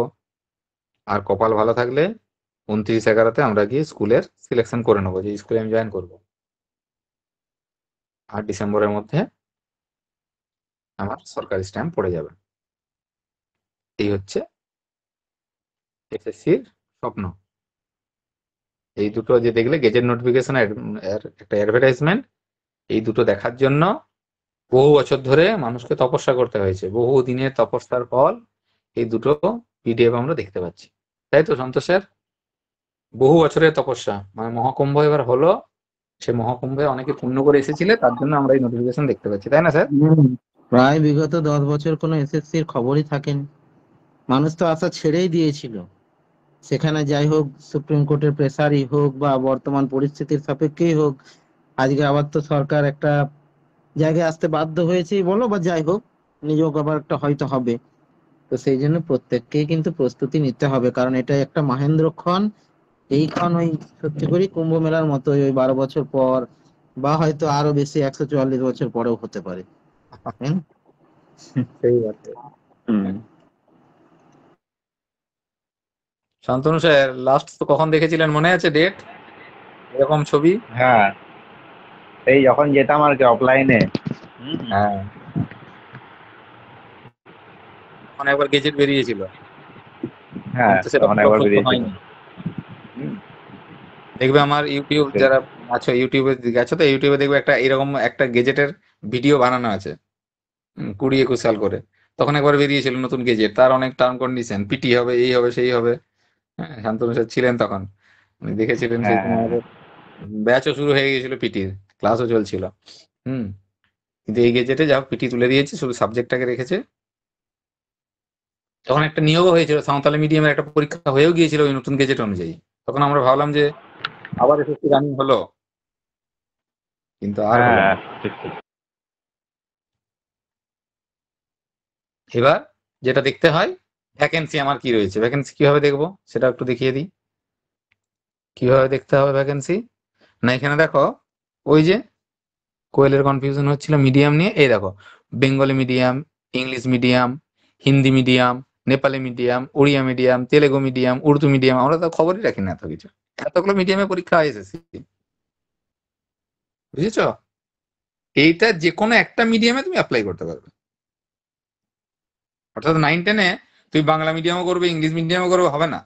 আর কপাল ভালো থাকলে 29-11-তে আমরা গিয়ে স্কুলের সিলেকশন করে নেবো, যে স্কুলে আমি জয়েন করবো। আর ডিসেম্বরের মধ্যে আমার সরকারি স্ট্যাম্প পড়ে যাবে। এই হচ্ছে এসএসসির স্বপ্ন। এই দুটো যে দেখলে গেজেট নোটিফিকেশন একটা অ্যাডভার্টাইজমেন্ট, এই দুটো দেখার জন্য বহু বছর ধরে মানুষকে তপস্যা করতে হয়েছে, বহু দিনের তপস্যার ফল এই দুটো পিডিএফ আমরা দেখতে পাচ্ছি। তাই তো সন্তোষ স্যার? বহু বছরের তপস্যা, মানে মহাকুম্ভ এবার হলো, সে মহাকুম্ভে অনেকে পূর্ণ করে এসেছিলে, তার জন্য আমরা এই নোটিফিকেশন দেখতে পাচ্ছি, তাই না স্যার?
প্রায় বিগত 10 বছর কোনো এসএসসির খবরই থাকেনি। মানুষ তো আশা ছেড়েই দিয়েছিল। সেখানে যাই হোক, সুপ্রিম কোর্টের প্রেসারই হোক বা বর্তমান পরিস্থিতির সাপেক্ষেই হোক, আজকে আবার তো সরকার একটা জায়গায় আসতে বাধ্য হয়েছেই বলো, বা যাই হোক নিয়োগ আবার একটা হয়তো হবে। তো সেই জন্য প্রত্যেককেই কিন্তু প্রস্তুতি নিতে হবে, কারণ এটা একটা মহেন্দ্র ক্ষণ। এই ক্ষণ ওই সত্যি করে কুম্ভ মেলার মতো ওই 12 বছর পর, বা হয়তো আরো বেশি 144 বছর পরেও হতে পারে।
সেই আছে। শান্তনু স্যার লাস্ট তো কখন দেখেছিলেন মনে আছে ডেট, এরকম ছবি?
হ্যাঁ, এই যখন যেতাম আর কি অফলাইনে।
হ্যাঁ, তখন একবার গেজেট বেরিয়েছিল,
হ্যাঁ,
তো সেটা
তখন
পুরো
একবার
সত্য
বেরিয়েছিল।
হয়নি। দেখবে আমার ইউটিউব, যারা আছো ইউটিউবে গেছো তো, ইউটিউবে দেখবে একটা এরকম একটা গেজেটের ভিডিও বানানো আছে 20-21 সাল করে। তখন একবার বেরিয়েছিল নতুন গেজেট, তার অনেক টার্ম কন্ডিশন, পিটি হবে, এই হবে, সেই হবে। হ্যাঁ, শান্তনু স্যার ছিলেন তখন, উনি দেখেছিলেন। সেই সময় আমাদের ব্যাচও শুরু হয়ে গেছিল, পিটির ক্লাসও চলছিল। কিন্তু এই গেজেটে যা পিটি তুলে দিয়েছে, শুধু সাবজেক্টটাকে রেখেছে। তখন একটা নিয়োগও হয়েছিল, সাঁওতালি মিডিয়ামের একটা পরীক্ষা হয়েও গিয়েছিল ওই নতুন গেজেট অনুযায়ী। তখন আমরা ভাবলাম যে আবার এসএসসি রানিং হলো, কিন্তু আর হলো না। এবার যেটা দেখতে হয়, ভ্যাকেন্সি আমার কি রয়েছে, ভ্যাকেন্সি কিভাবে দেখবো সেটা একটু দেখিয়ে দিই। কিভাবে দেখতে হবে ভ্যাকেন্সি, না এখানে দেখো, ওই যে কোয়েলের কনফিউশন হচ্ছিল মিডিয়াম নিয়ে। এই দেখো, Bengali medium, English medium, Hindi medium, Nepali medium, Oriya medium, Telugu medium, Urdu medium, আমরা তো খবরই রাখি না এত কিছু। এতগুলো মিডিয়ামে পরীক্ষা হয় এসএসসি, বুঝেছো? এইটা যে কোনো একটা মিডিয়ামে তুমি অ্যাপ্লাই করতে পারবে। অর্থাৎ 9-10-এ তুমি বাংলা মিডিয়ামও করবে, ইংলিশ মিডিয়ামও করবে, হবে না।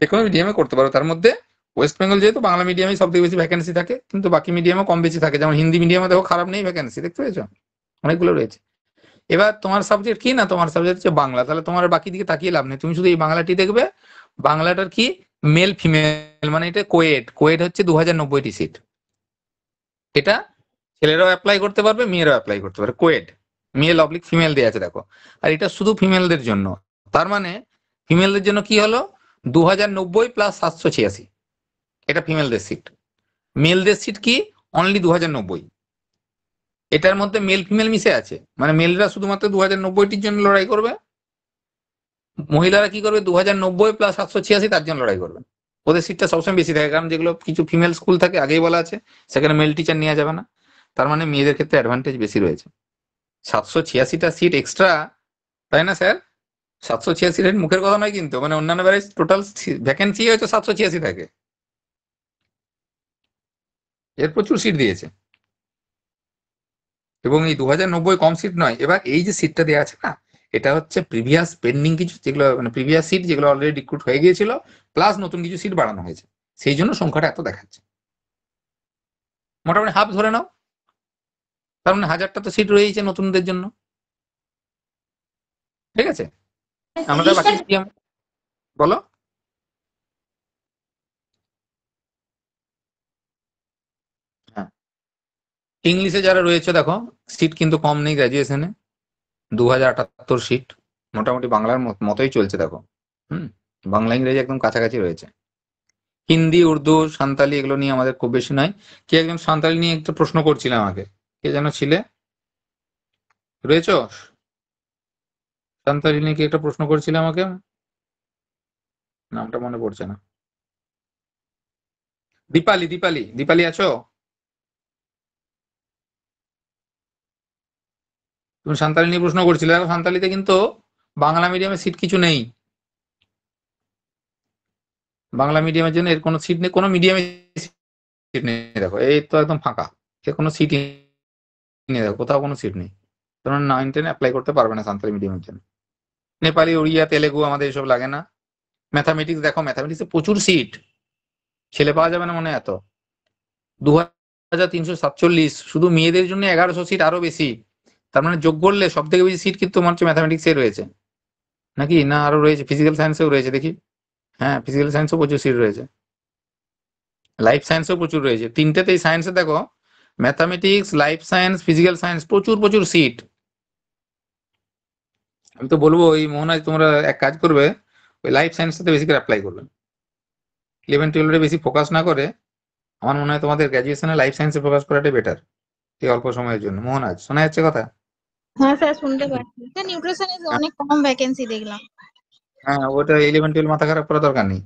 যে কোনো মিডিয়ামে করতে পারো। তার মধ্যে ওয়েস্ট বেঙ্গল যেহেতু বাংলা মিডিয়ামে সব থেকে বেশি ভ্যাকেন্সি থাকে, কিন্তু বাকি মিডিয়ামে কম বেশি থাকে। যেমন হিন্দি মিডিয়ামে দেখো খারাপ নেই ভ্যাকেন্সি, দেখতে পেয়েছো? অনেকগুলো রয়েছে। এবার তোমার সাবজেক্ট কি না, তোমার সাবজেক্ট হচ্ছে বাংলা, তাহলে তোমার বাকি দিকে তাকিয়ে লাভ নেই, তুমি শুধু এই বাংলাটি দেখবে। বাংলাটার কি মেল ফিমেল, মানে এটা কোয়েট। কোয়েট হচ্ছে 2090টি সিট। এটা ছেলেরাও অ্যাপ্লাই করতে পারবে, মেয়েরাও অ্যাপ্লাই করতে পারবে। কোয়েট, মেল অবলিক ফিমেল দেওয়া আছে দেখো। আর এটা শুধু ফিমেলদের জন্য। তার মানে ফিমেলদের জন্য কি হলো, 2090 প্লাস 786, এটা ফিমেলদের সিট। মেলদের সিট কি অনলি 2090। এটার মধ্যে মেল ফিমেল মিশে আছে, মানে মেলরা শুধুমাত্র 2090টির জন্য লড়াই করবে, মহিলারা কি করবে 2090 প্লাস 786 তার জন্য লড়াই করবে। ওদের সিটটা সবসময় বেশি থাকে, কারণ যেগুলো কিছু ফিমেল স্কুল থাকে আগেই বলা আছে, সেখানে মেল টিচার নেওয়া যাবে না। তার মানে মেয়েদের ক্ষেত্রে অ্যাডভান্টেজ বেশি রয়েছে। 786টা সিট এক্সট্রা, তাই না স্যার? 786 মুখের কথা নয় কিন্তু, মানে অন্যান্য বেলায় টোটাল ভ্যাকেন্সি হয়তো 786 থাকে, এর প্রচুর সিট দিয়েছে। এবং এই 2090 কম সিট নয়। এবার এই যে সিটটা দেওয়া আছে না, এটা হচ্ছে প্রিভিয়াস পেন্ডিং কিছু, যেগুলো মানে প্রিভিয়াস সিট যেগুলো অলরেডি রিক্রুট হয়ে গিয়েছিল, প্লাস নতুন কিছু সিট বাড়ানো হয়েছে, সেই জন্য সংখ্যাটা এত দেখাচ্ছে। মোটামুটি হাফ ধরে নাও, তার মানে 1000টা তো সিট রয়েছে নতুনদের জন্য, ঠিক আছে? আমাদের বাকি মিডিয়াম, বলো। হ্যাঁ, ইংলিশে যারা রয়েছে দেখো, সিট কিন্তু কম নেই গ্রাজুয়েশনে, 2078 সিট। মোটামুটি বাংলার মতোই চলছে দেখো। বাংলা ইংরেজি একদম কাছাকাছি রয়েছে। হিন্দি, উর্দু, সাঁওতালি এগুলো নিয়ে আমাদের খুব বেশি নয়। কে একজন সাঁওতালি নিয়ে একটা প্রশ্ন করছিল আমাকে, কে যেন ছিলে, রয়েছ? সাঁওতালি নিয়ে কি একটা প্রশ্ন করছিল আমাকে, নামটা মনে পড়ছে না। দীপালি, দীপালি, দীপালি আছো? তুমি সাঁওতালি নিয়ে প্রশ্ন করছিলে। দেখো সাঁওতালিতে কিন্তু বাংলা মিডিয়ামে সিট কিছু নেই। বাংলা মিডিয়ামের জন্য এর কোনো সিট নেই, কোনো মিডিয়ামে সিট নেই। দেখো এই তো একদম ফাঁকা, এর কোনো সিট নেই, দেখো কোথাও কোনো সিট নেই। তোমরা 9-10 অ্যাপ্লাই করতে পারবে না সাঁওতালি মিডিয়ামের জন্য। নেপালি, উড়িয়া, তেলেগু আমাদের এসব লাগে না। ম্যাথামেটিক্স দেখো, ম্যাথামেটিক্সে প্রচুর সিট, ছেলে পাওয়া যাবে না মনে এত। 2347, শুধু মেয়েদের জন্য 1100 সিট, আরো বেশি। তার মানে যোগ করলে সব থেকে বেশি সিট কিন্তু তোমার হচ্ছে ম্যাথামেটিক্সে রয়েছে, নাকি না আরো রয়েছে? ফিজিক্যাল সায়েন্সেও রয়েছে দেখি। হ্যাঁ, ফিজিক্যাল সায়েন্সেও প্রচুর সিট রয়েছে, লাইফ সায়েন্সেও প্রচুর রয়েছে। তিনটেতেই সায়েন্সে দেখো, mathematics, life science, physical science, প্রচুর প্রচুর সিট। আমি তো বলবো ওই মোহনাজ, তোমরা এক কাজ করবে, ওই লাইফ সায়েন্সটাতে বেশি করে অ্যাপ্লাই করবে। 11-12 বেশি ফোকাস না করে আমার মনে হয় তোমাদের গ্র্যাজুয়েশনে লাইফ সায়েন্সে ফোকাস করাটাই বেটার এই অল্প সময়ের জন্য। মোহনাজ, শোনা যাচ্ছে কথা?
হ্যাঁ স্যার, শুনতে পাচ্ছি। স্যার নিউট্রিশনে অনেক কম ভ্যাকেন্সি দেখলাম।
হ্যাঁ, ওটা 11-12 মাথা খারাপ করার দরকার নেই,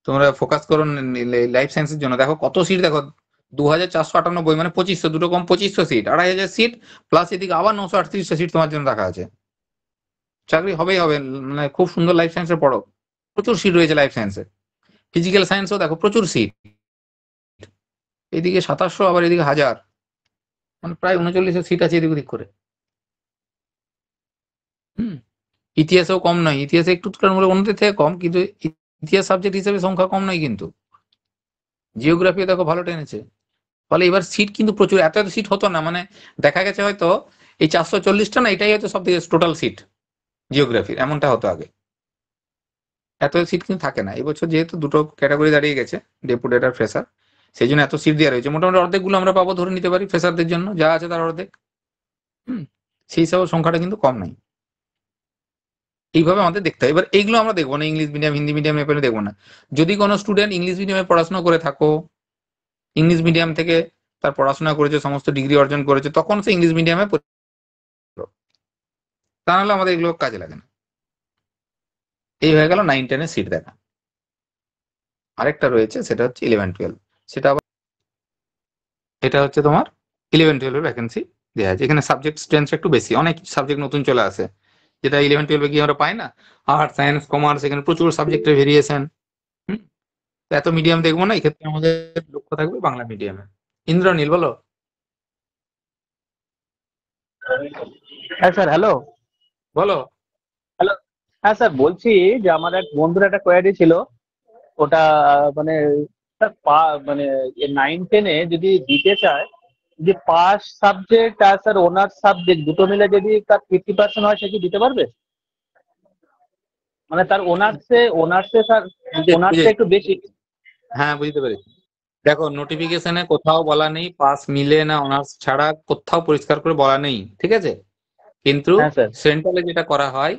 তোমরা ফোকাস করো লাইফ সায়েন্সের জন্য। দেখো কত সিট, দেখো 2498, মানে 2500, দুটো কম 2500 সিট, 2500 সিট, প্লাস এদিকে আবার 938টা সিট তোমার জন্য রাখা আছে। চাকরি হবেই হবে, মানে খুব সুন্দর লাইফ সায়েন্সে পড়ো, প্রচুর সিট রয়েছে লাইফ সায়েন্সে। ফিজিক্যাল সায়েন্সও দেখো প্রচুর সিট, এদিকে 2700, আবার এদিকে 1000, মানে প্রায় 39 সিট আছে এদিক ওদিক করে। হুম, ইতিহাসেও কম নয়, ইতিহাসে একটু তুলনামূলক অন্যদের থেকে কম, কিন্তু ইতিহাস সাবজেক্ট হিসেবে সংখ্যা কম নয় কিন্তু। জিওগ্রাফি দেখো ভালো টেনেছে। ফলে এবার সিট কিন্তু প্রচুর, এত এত সিট হতো না, মানে দেখা গেছে হয়তো এই 440টা না, এটাই হয়তো সব থেকে টোটাল সিট জিওগ্রাফির, এমনটা হতো আগে। এত সিট কিন্তু থাকে না। এবছর যেহেতু দুটো ক্যাটাগরি দাঁড়িয়ে গেছে, ডেপুটেড আর ফ্রেশার, সেই জন্য এত সিট দেওয়া রয়েছে। মোটামুটি অর্ধেকগুলো আমরা পাবো ধরে নিতে পারি ফ্রেশারদের জন্য, যা আছে তার অর্ধেক। সেই হিসাবে সংখ্যাটা কিন্তু কম নাই। এইভাবে আমাদের দেখতে হয়। এবার এইগুলো আমরা দেখবো না, English medium, Hindi medium, Nepali দেখবো না। যদি কোনো স্টুডেন্ট ইংলিশ মিডিয়ামে পড়াশোনা করে থাকো, ইংলিশ মিডিয়াম থেকে তার পড়াশোনা করেছে, সমস্ত ডিগ্রি অর্জন করেছে, তখন সে ইংলিশ মিডিয়ামে, তা নাহলে আমাদের এগুলো কাজে লাগে না। এই হয়ে গেল 9-10 সিট দেখা। আরেকটা রয়েছে, সেটা হচ্ছে 11-12, সেটা আবার এটা হচ্ছে তোমার 11-12 ভ্যাকেন্সি দেওয়া আছে। এখানে সাবজেক্ট স্ট্রেন্থ একটু বেশি, অনেক সাবজেক্ট নতুন চলে আসে, যেটা 11-12 গিয়ে আমরা পাই না। আর্ট, সায়েন্স, কমার্স, এখানে প্রচুর সাবজেক্টের ভেরিয়েশন। এত মিডিয়াম দেখবো না, এক্ষেত্রে আমাদের লক্ষ্য থাকবে বাংলা মিডিয়ামে। ইন্দ্রনীল বলো।
হ্যাঁ স্যার, হ্যালো।
বলো।
হ্যালো। হ্যাঁ স্যার, বলছি যে আমার এক বন্ধুর একটা কোয়ারি ছিল। ওটা মানে স্যার মানে 9-10-এ যদি দিতে চায়, যে পাস সাবজেক্ট আর স্যার অনার্স সাবজেক্ট দুটো মিলে যদি তার 50% হয়, সে কি দিতে পারবে? মানে তার অনার্সে স্যার অনার্সটা
বুঝেছি।
একটু বেশি।
হ্যাঁ, বুঝতে পেরেছি। দেখো, নোটিফিকেশনে কোথাও বলা নেই পাস মিলে না অনার্স ছাড়া, কোথাও পরিষ্কার করে বলা নেই, ঠিক আছে? কিন্তু
হ্যাঁ স্যার।
সেন্ট্রালে যেটা করা হয়,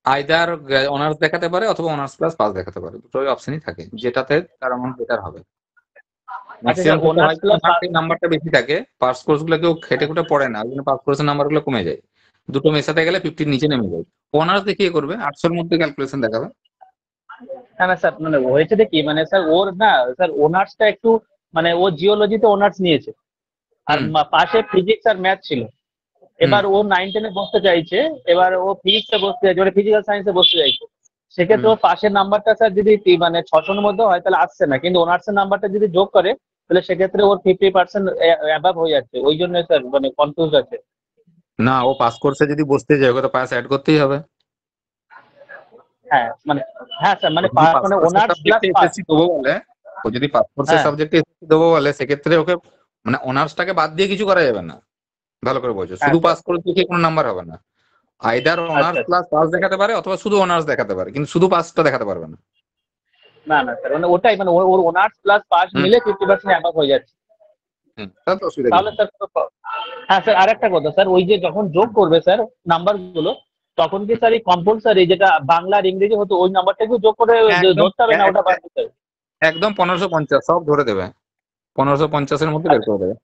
আইদার অনার্স দেখাতে পারে অথবা অনার্স প্লাস পাস দেখাতে পারে, দুটোই অপশনই থাকে, যেটাতে তার অ্যামাউন্ট বেটার হবে।
আচ্ছা
ম্যাক্সিমাম
স্যার,
ক্ষেত্রে
অনার্স
হয় কি,
প্লাস
অনার্সের নাম্বারটা বেশি থাকে, পাস কোর্স গুলো কেউ খেটে খুটে পড়ে না, ওই জন্য পাস কোর্সের নাম্বার গুলো কমে যায়, দুটো মেশাতে গেলে 50 নিচে নেমে যায়। অনার্স দেখিয়ে করবে, 800-র মধ্যে ক্যালকুলেশন দেখাবে।
হ্যাঁ না স্যার, মানে হয়েছে দেখি, মানে স্যার ওর না স্যার অনার্সটা একটু, মানে ও জিওলজিতে অনার্স নিয়েছে, আর
হুম
পাশে ফিজিক্স আর ম্যাথ ছিল।
হুম
এবার ও 9-10-এ বসতে চাইছে, এবার ও ফিজিক্সে বসতে চাইছে, মানে ফিজিক্যাল সায়েন্সে বসতে চাইছে।
হুম।
সেক্ষেত্রে ওর পাশের নাম্বারটা স্যার যদি মানে 600-র মধ্যে হয় তাহলে আসছে না, কিন্তু অনার্সের নাম্বারটা যদি যোগ করে তাহলে সেক্ষেত্রে ওর 50% অ্যাবাভ হয়ে যাচ্ছে। ওই জন্য স্যার মানে কনফিউজ আছে।
না, ও পাস কোর্সে যদি বসতে যায়, ওকে তো পাস অ্যাড করতেই হবে।
হ্যাঁ মানে, হ্যাঁ স্যার,
ও
মানে
যদি পাস
মানে
কোর্সের
অনার্স প্লাস
সাবজেক্টে
পাস।
এসএসসি দেবো বলে, ও যদি পাস কোর্সের
হ্যাঁ।
সাবজেক্টে এসএসসি দেবো বলে, সেক্ষেত্রে ওকে মানে অনার্সটাকে বাদ দিয়ে কিছু করা যাবে না। ভালো করে বোঝো,
হ্যাঁ
শুধু
স্যার।
পাস কোর্স দেখে কোনো নাম্বার হবে না। আইদার
আচ্ছা
অনার্স
আচ্ছা।
প্লাস পাস দেখাতে পারে অথবা শুধু অনার্স দেখাতে পারে, কিন্তু শুধু পাসটা দেখাতে পারবে না।
না না স্যার, মানে ওটাই, মানে ওর অনার্স প্লাস পাস
হুম
মিলে 50% অ্যাবাভ হয়ে যাচ্ছে।
হুম, তাহলে তো অসুবিধা কিছু
তাহলে
নেই।
স্যার হ্যাঁ স্যার, আরেকটা কথা স্যার, ওই যে যখন যোগ
হুম,
করবে স্যার নাম্বার গুলো, তখন কি স্যার এই কম্পালসারি যেটা বাংলা আর ইংরেজি হতো ওই নাম্বারটাকে যোগ করে
একদম
ধরতে হবে, না ওটা বাদ দিতে হবে?
একদম 1550 সব ধরে দেবে, 1550-এর মধ্যে বের
আচ্ছা,
করে দেবে।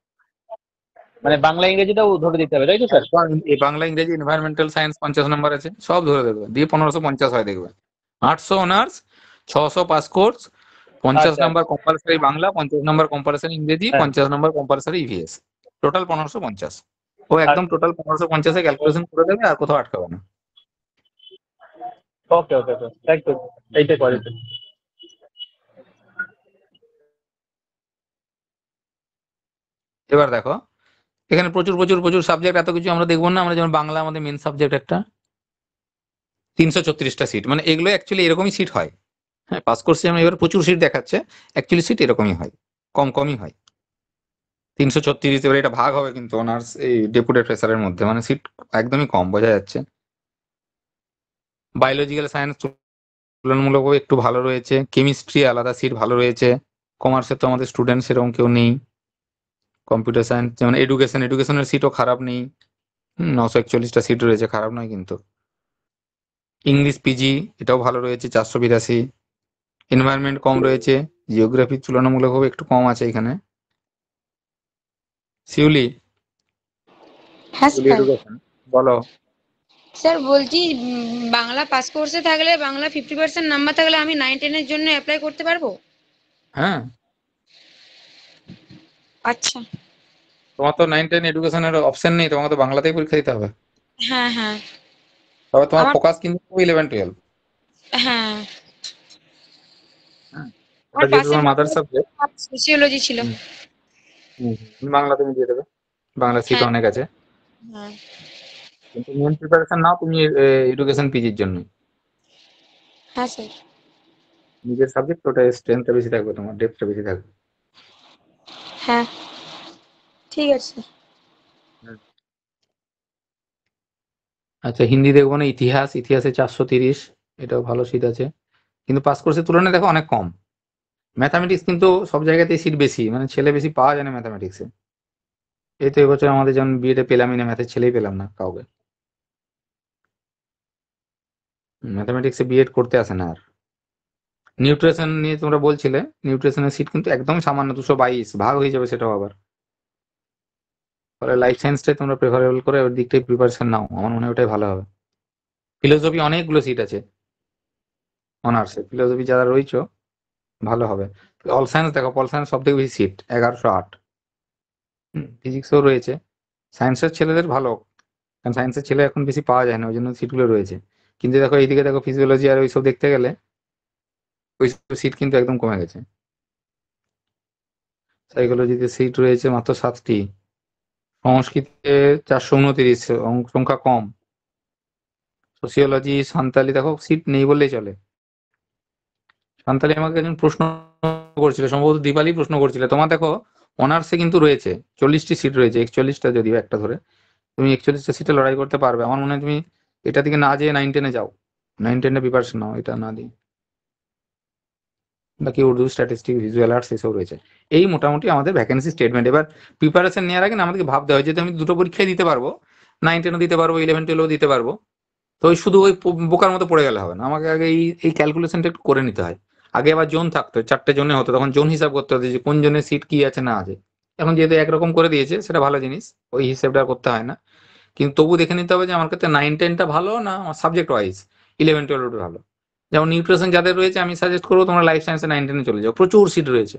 মানে বাংলা ইংরেজিটাও ধরে দিতে হবে, তাই তো স্যার?
একদম, এই বাংলা, ইংরেজি, এনভায়রনমেন্টাল সায়েন্স 50 নাম্বার আছে, সব ধরে দেবে, দিয়ে 1550 হয় দেখবে। 800 অনার্স, 600 পাস কোর্স, 50
আচ্ছা
নাম্বার
আচ্ছা।
কম্পালসারি বাংলা, 50 নাম্বার কম্পালসারি ইংরেজি,
হ্যাঁ।
50 নাম্বার কম্পালসারি ইভিএস, টোটাল 1550। ও একদম
আচ্ছা।
টোটাল 1550-এ ক্যালকুলেশন করে দেবে, আর কোথাও আটকাবে না।
ওকে ওকে ওকে, থ্যাংক ইউ। এইটাই করে
হুম।
স্যার।
এবার দেখো, এখানে প্রচুর প্রচুর প্রচুর সাবজেক্ট, এত কিছু আমরা দেখবো না। আমরা যেমন বাংলা, আমাদের মেন সাবজেক্ট একটা, 336টা সিট, মানে এগুলো অ্যাকচুয়ালি এরকমই সিট হয়। হ্যাঁ, পাস কোর্সে যেমন এবার প্রচুর সিট দেখাচ্ছে, অ্যাকচুয়ালি সিট এরকমই হয়, কম কমই হয়। 336, এবার এটা ভাগ হবে কিন্তু অনার্স এই ডেপুটেড প্রেসারের মধ্যে, মানে সিট একদমই কম, বোঝা যাচ্ছে। বায়োলজিক্যাল সায়েন্স তুলনামূলকভাবে একটু ভালো রয়েছে, কেমিস্ট্রি আলাদা সিট ভালো রয়েছে, কমার্সে তো আমাদের স্টুডেন্ট সেরকম কেউ নেই। কম্পিউটার সায়েন্স, যেমন এডুকেশনের সিটও খারাপ নেই, 941টা সিট রয়েছে, খারাপ নয় কিন্তু। ইংলিশ পিজি এটাও ভালো রয়েছে, 482। এনভায়রনমেন্ট কম রয়েছে, জিওগ্রাফি তুলনামূলকভাবে একটু কম আছে এখানে। শিউলি,
হ্যাঁ
শিউলি
স্যার।
এডুকেশন, বলো।
স্যার বলছি, বাংলা পাস কোর্সে থাকলে, বাংলা 50% নাম্বার থাকলে আমি 9-10-এর জন্য অ্যাপ্লাই করতে পারবো?
হ্যাঁ,
আচ্ছা।
তোমার তো 9-10 এডুকেশনের অপশন নেই, তোমাকে তো বাংলাতেই পরীক্ষা দিতে হবে।
হ্যাঁ হ্যাঁ।
তবে তোমার
আমার,
ফোকাস কিন্তু 11-12।
হ্যাঁ,
হ্যাঁ, ওটা
আমার
যেহেতু
পাশের
তোমার মাদার সাবজেক্ট।
সোশিওলজি ছিল।
বাংলা তুমি দিয়ে দেবে, বাংলা সিট
হ্যাঁ
অনেক আছে।
হ্যাঁ।
কিন্তু মেন প্রিপারেশন নাও তুমি এডুকেশন পিজির জন্য।
হ্যাঁ স্যার।
নিজের সাবজেক্ট, ওটা স্ট্রেংথটা বেশি থাকবে, তোমার ডেপথটা বেশি থাকবে।
হ্যাঁ, ঠিক আছে।
হুম। আচ্ছা, হিন্দি দেখবো না, ইতিহাসে 430, এটাও ভালো সিট আছে, কিন্তু পাস কোর্সের তুলনায় দেখো অনেক কম। ম্যাথামেটিক্স কিন্তু সব জায়গাতেই সিট বেশি, মানে ছেলে বেশি পাওয়া যায় না ম্যাথামেটিক্সে। এই তো এবছর আমাদের যেমন বিএডে পেলামই না, ম্যাথের ছেলেই পেলাম না কাউকে, ম্যাথামেটিক্সে বিএড করতে আসে না আর। নিউট্রিশন নিয়ে তোমরা বলছিলে, নিউট্রিশনের সিট কিন্তু একদম সামান্য, 222, ভাগ হয়ে যাবে সেটাও আবার। ফলে লাইফ সায়েন্সটাই তোমরা প্রেফারেবল করে ওর দিকটাই প্রিপারেশন নাও, আমার মনে হয় ওটাই ভালো হবে। ফিলোসফি অনেকগুলো সিট আছে, অনার্সে ফিলোসফি যারা রয়েছে ভালো হবে। অল সায়েন্স দেখো, অল সায়েন্স সব থেকে বেশি সিট 1108। ফিজিক্সও রয়েছে। সায়েন্সের ছেলেদের ভালো, কারণ সায়েন্সের ছেলে এখন বেশি পাওয়া যায় না, ওই জন্য সিটগুলো রয়েছে। কিন্তু দেখো এইদিকে দেখো ফিজিওলজি আর ওইসব দেখতে গেলে ওইসব সিট কিন্তু একদম কমে গেছে। সাইকোলজিতে সিট রয়েছে মাত্র 7টি, সংস্কৃতে 429, সংখ্যা কম। সোসিওলজি সান্তালি দেখো সিট নেই বললেই চলে। সান্তালি আমাকে একজন প্রশ্ন করছিল, সম্ভবত দীপালি প্রশ্ন করছিল। তোমার দেখো অনার্সে কিন্তু রয়েছে 40টি সিট রয়েছে, 41টা যদিও একটা ধরে, তুমি 41টা সিটে লড়াই করতে পারবে। আমার মনে হয় তুমি এটা থেকে না যেয়ে 9-10-এ যাও, 9-10-এ প্রিপারেশন নাও, এটা না দিয়ে। বাকি উর্দু, স্ট্যাটিস্টিক্স, ভিজুয়াল আর্টস এসব রয়েছে। এই মোটামুটি আমাদের ভ্যাকেন্সি স্টেটমেন্ট। এবার প্রিপারেশন নেওয়ার আগে না আমাদেরকে ভাবতে হয়, যেহেতু আমি দুটো পরীক্ষায় দিতে পারবো, 9-10ও দিতে পারবো, 11-12ও দিতে পারবো, তো ওই শুধু ওই বোকার মতো পড়ে গেলে হবে না, আমাকে আগে এই ক্যালকুলেশনটা একটু করে নিতে হয়। আগে আবার জোন থাকতো, 4টে জোনে হতো, তখন জোন হিসাব করতে হতো যে কোন জোনে সিট কি আছে না আছে। এখন যেহেতু একরকম করে দিয়েছে, সেটা ভালো জিনিস, ওই হিসেবটা আর করতে হয় না। কিন্তু তবু দেখে নিতে হবে যে আমার ক্ষেত্রে 9-10টা ভালো না আমার সাবজেক্ট ওয়াইজ 11-12 ভালো। যেমন নিউট্রিশন যাদের রয়েছে, আমি সাজেস্ট করবো তোমরা লাইফ সায়েন্সে 9-10-এ চলে যাও, প্রচুর সিট রয়েছে।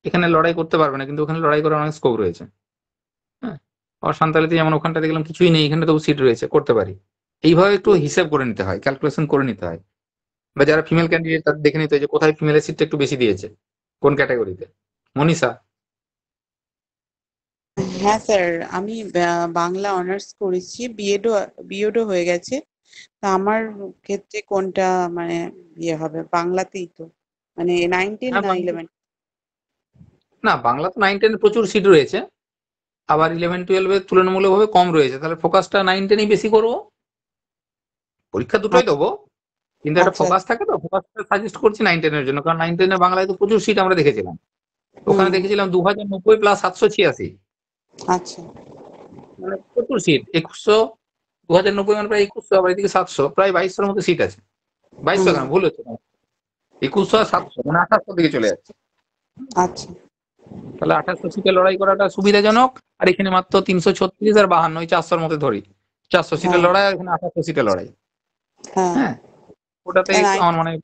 এখানে লড়াই করতে পারবে না, কিন্তু ওখানে লড়াই করার অনেক স্কোপ রয়েছে। হ্যাঁ, আর সান্তালিতে যেমন ওখানটা দেখলাম কিছুই নেই, এখানে তবু সিট রয়েছে, করতে পারি। এইভাবে একটু হিসাব করে নিতে হয়, ক্যালকুলেশন করে নিতে হয়। বা যারা ফিমেল ক্যান্ডিডেট তাদের দেখে নিতে হয় যে কোথায় ফিমেলের সিটটা একটু বেশি দিয়েছে, কোন ক্যাটাগরিতে। মনীষা?
হ্যাঁ স্যার, আমি বাংলা অনার্স করেছি, বিএডও হয়ে গেছে। তা আমার ক্ষেত্রে কোনটা মানে ইয়ে হবে? বাংলাতেই তো, মানে 9-10
হ্যাঁ,
না 11?
না বাংলা তো 9-10 প্রচুর সিট রয়েছে, আবার 11-12 তুলনামূলকভাবে কম রয়েছে, তাহলে ফোকাসটা 9-10-এই বেশি করবো। পরীক্ষা দুটোই
আচ্ছা
দেবো, কিন্তু একটা
আচ্ছা।
ফোকাস থাকে, তো ফোকাসটা সাজেস্ট করছি 9-10-এর জন্য, কারণ 9-10-এ বাংলায় তো প্রচুর সিট আমরা দেখেছিলাম। ওখানে
হুম।
দেখেছিলাম 2090 প্লাস 786,
আচ্ছা।
মানে প্রচুর সিট। 2100, 2090 মানে প্রায় 2100, আবার এদিকে 700, প্রায় 2200-এর মতো সিট আছে। 2200
হুম।
কেন, ভুল হচ্ছে, 2100 আর 700 মানে 2800 দিকে চলে যাচ্ছে।
আচ্ছা।
তাহলে 2800 সিটে লড়াই করাটা সুবিধাজনক। আর এখানে মাত্র 336 আর 52, ওই 400-র মধ্যে ধরি, 400 সিটের
হ্যাঁ
লড়াই, আর এখানে 2800 সিটের লড়াই।
হ্যাঁ
হ্যাঁ, ওটাতে একটু
nine,
আমার মনে হয়,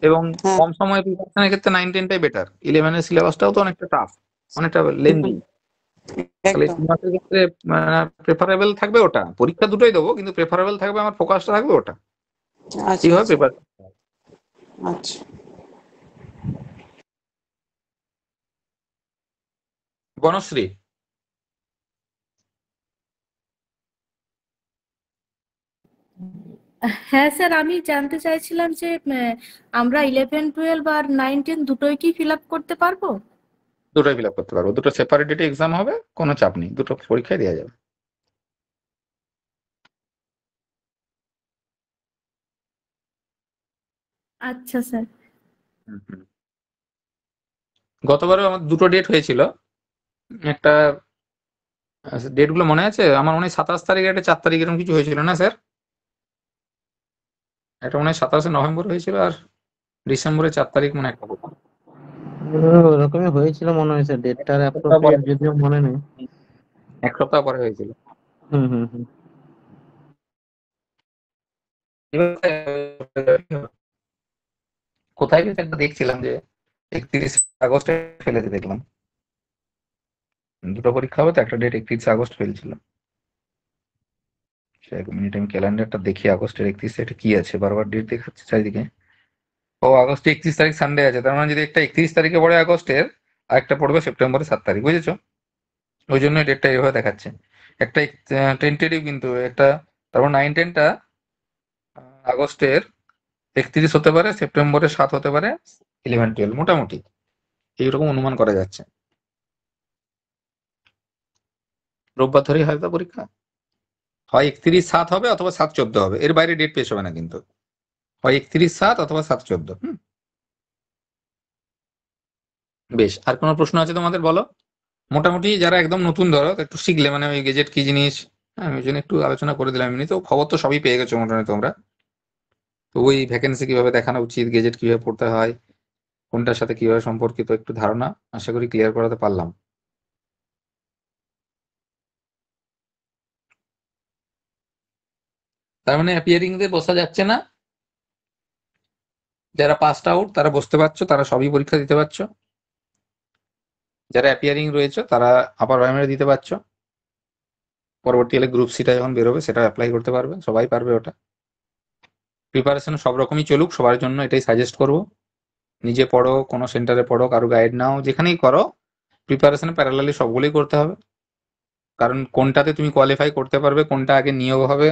এবং
হ্যাঁ।
কম সময় প্রিপারেশনের ক্ষেত্রে 9-10টাই বেটার। 11-এর সিলেবাসটাও তো অনেকটা টাফ, অনেকটা
হুম,
লেন্দি। তাহলে
একদম।
3 মাসের ক্ষেত্রে প্রেফারেবল থাকবে ওটা। পরীক্ষা দুটোই দেবো, কিন্তু প্রেফারেবল থাকবে, আমার ফোকাসটা থাকবে ওটা।
আচ্ছা
এইভাবে
আচ্ছা
প্রেপার।
আচ্ছা।
বনশ্রী?
হ্যাঁ স্যার, আমি জানতে চাইছিলাম যে আমরা 11-12 আর 9-10 দুটোই কি ফিল আপ করতে পারবো?
দুটোই ফিল আপ করতে পারবো, দুটো সেপারেট ডেটে এক্সাম হবে, কোনো চাপ নেই, দুটো পরীক্ষায় দেওয়া যাবে।
আচ্ছা স্যার।
হুম, হুম। গতবারও আমার দুটো ডেট হয়েছিল, একটা ডেটগুলো মনে আছে আমার, মনে হয় 27 তারিখ, একটা 4 তারিখ, এরকম কিছু হয়েছিল না স্যার? একটা মনে হয় 27শে নভেম্বর হয়েছিল, আর ডিসেম্বরের 4 তারিখ মনে হয় একটা হতো।
ওরকমই হয়েছিল মনে হয় স্যার, ডেটটার
এক সপ্তাহ পরে,
অ্যাপ্রোপ্রিয়েট যদিও মনে নেই।
এক সপ্তাহ পরে হয়েছিল।
হুম হুম হুম।
কোথায় কিন্তু একটা দেখছিলাম যে 31 আগস্টে ফেলেছে, দেখলাম দুটো পরীক্ষা হবে তো, একটা ডেট 31 আগস্ট ফেলছিল। সে 1 মিনিট, আমি ক্যালেন্ডারটা দেখি আগস্টের 31, এটা কি আছে, বারবার ডেট দেখাচ্ছে চারিদিকে। ও, আগস্টে 31 তারিখ সানডে আছে, তার মানে যদি একটা 31 তারিখে পড়ে আগস্টের, আর একটা পড়বে সেপ্টেম্বরের 7 তারিখ, বুঝেছো? ওই জন্য ডেটটা এইভাবে দেখাচ্ছে। একটা টেন্টেটিভ কিন্তু একটা, তারপর 9-10টা আগস্টের 31 হতে পারে, সেপ্টেম্বরের 7 হতে পারে, 11-12 মোটামুটি এইরকম অনুমান করা যাচ্ছে। রোববার ধরেই হয়তো পরীক্ষা, হয় 31/7 হবে অথবা 7/14 হবে, এর বাইরে ডেট পেশ হবে না কিন্তু, হয় 31/7 অথবা 7/14। বেশ, আর কোনো প্রশ্ন আছে তোমাদের, বলো। মোটামুটি যারা একদম নতুন, ধরো একটু শিখলে, মানে ওই গেজেট কি জিনিস, আমি ওই জন্য একটু আলোচনা করে দিলাম। এমনি তো খবর তো সবই পেয়ে গেছো মোটামুটি তোমরা, তো ওই ভ্যাকেন্সি কিভাবে দেখানো উচিত, গেজেট কিভাবে পড়তে হয়, কোনটার সাথে কিভাবে সম্পর্কিত, একটু ধারণা আশা করি ক্লিয়ার করাতে পারলাম। তার মানে অ্যাপিয়ারিং দের বসা যাচ্ছে না, যারা পাসড আউট তারা বসতে পারছো, তারা সবই পরীক্ষা দিতে পারছো। যারা অ্যাপিয়ারিং রয়েছে তারা আপার প্রাইমারি দিতে পারছো, পরবর্তীকালে গ্রুপ সিটা যখন বেরোবে সেটা অ্যাপ্লাই করতে পারবে, সবাই পারবে ওটা। প্রিপারেশন সব রকমই চলুক, সবার জন্য এটাই সাজেস্ট করব। নিজে পড়ো, কোনো সেন্টারে পড়ো, কারো গাইড নাও, যেখানেই করো প্রিপারেশন প্যারালালি সবগুলোই করতে হবে। কারণ কোনটাতে তুমি কোয়ালিফাই করতে পারবে, কোনটা আগে নিয়োগ হবে,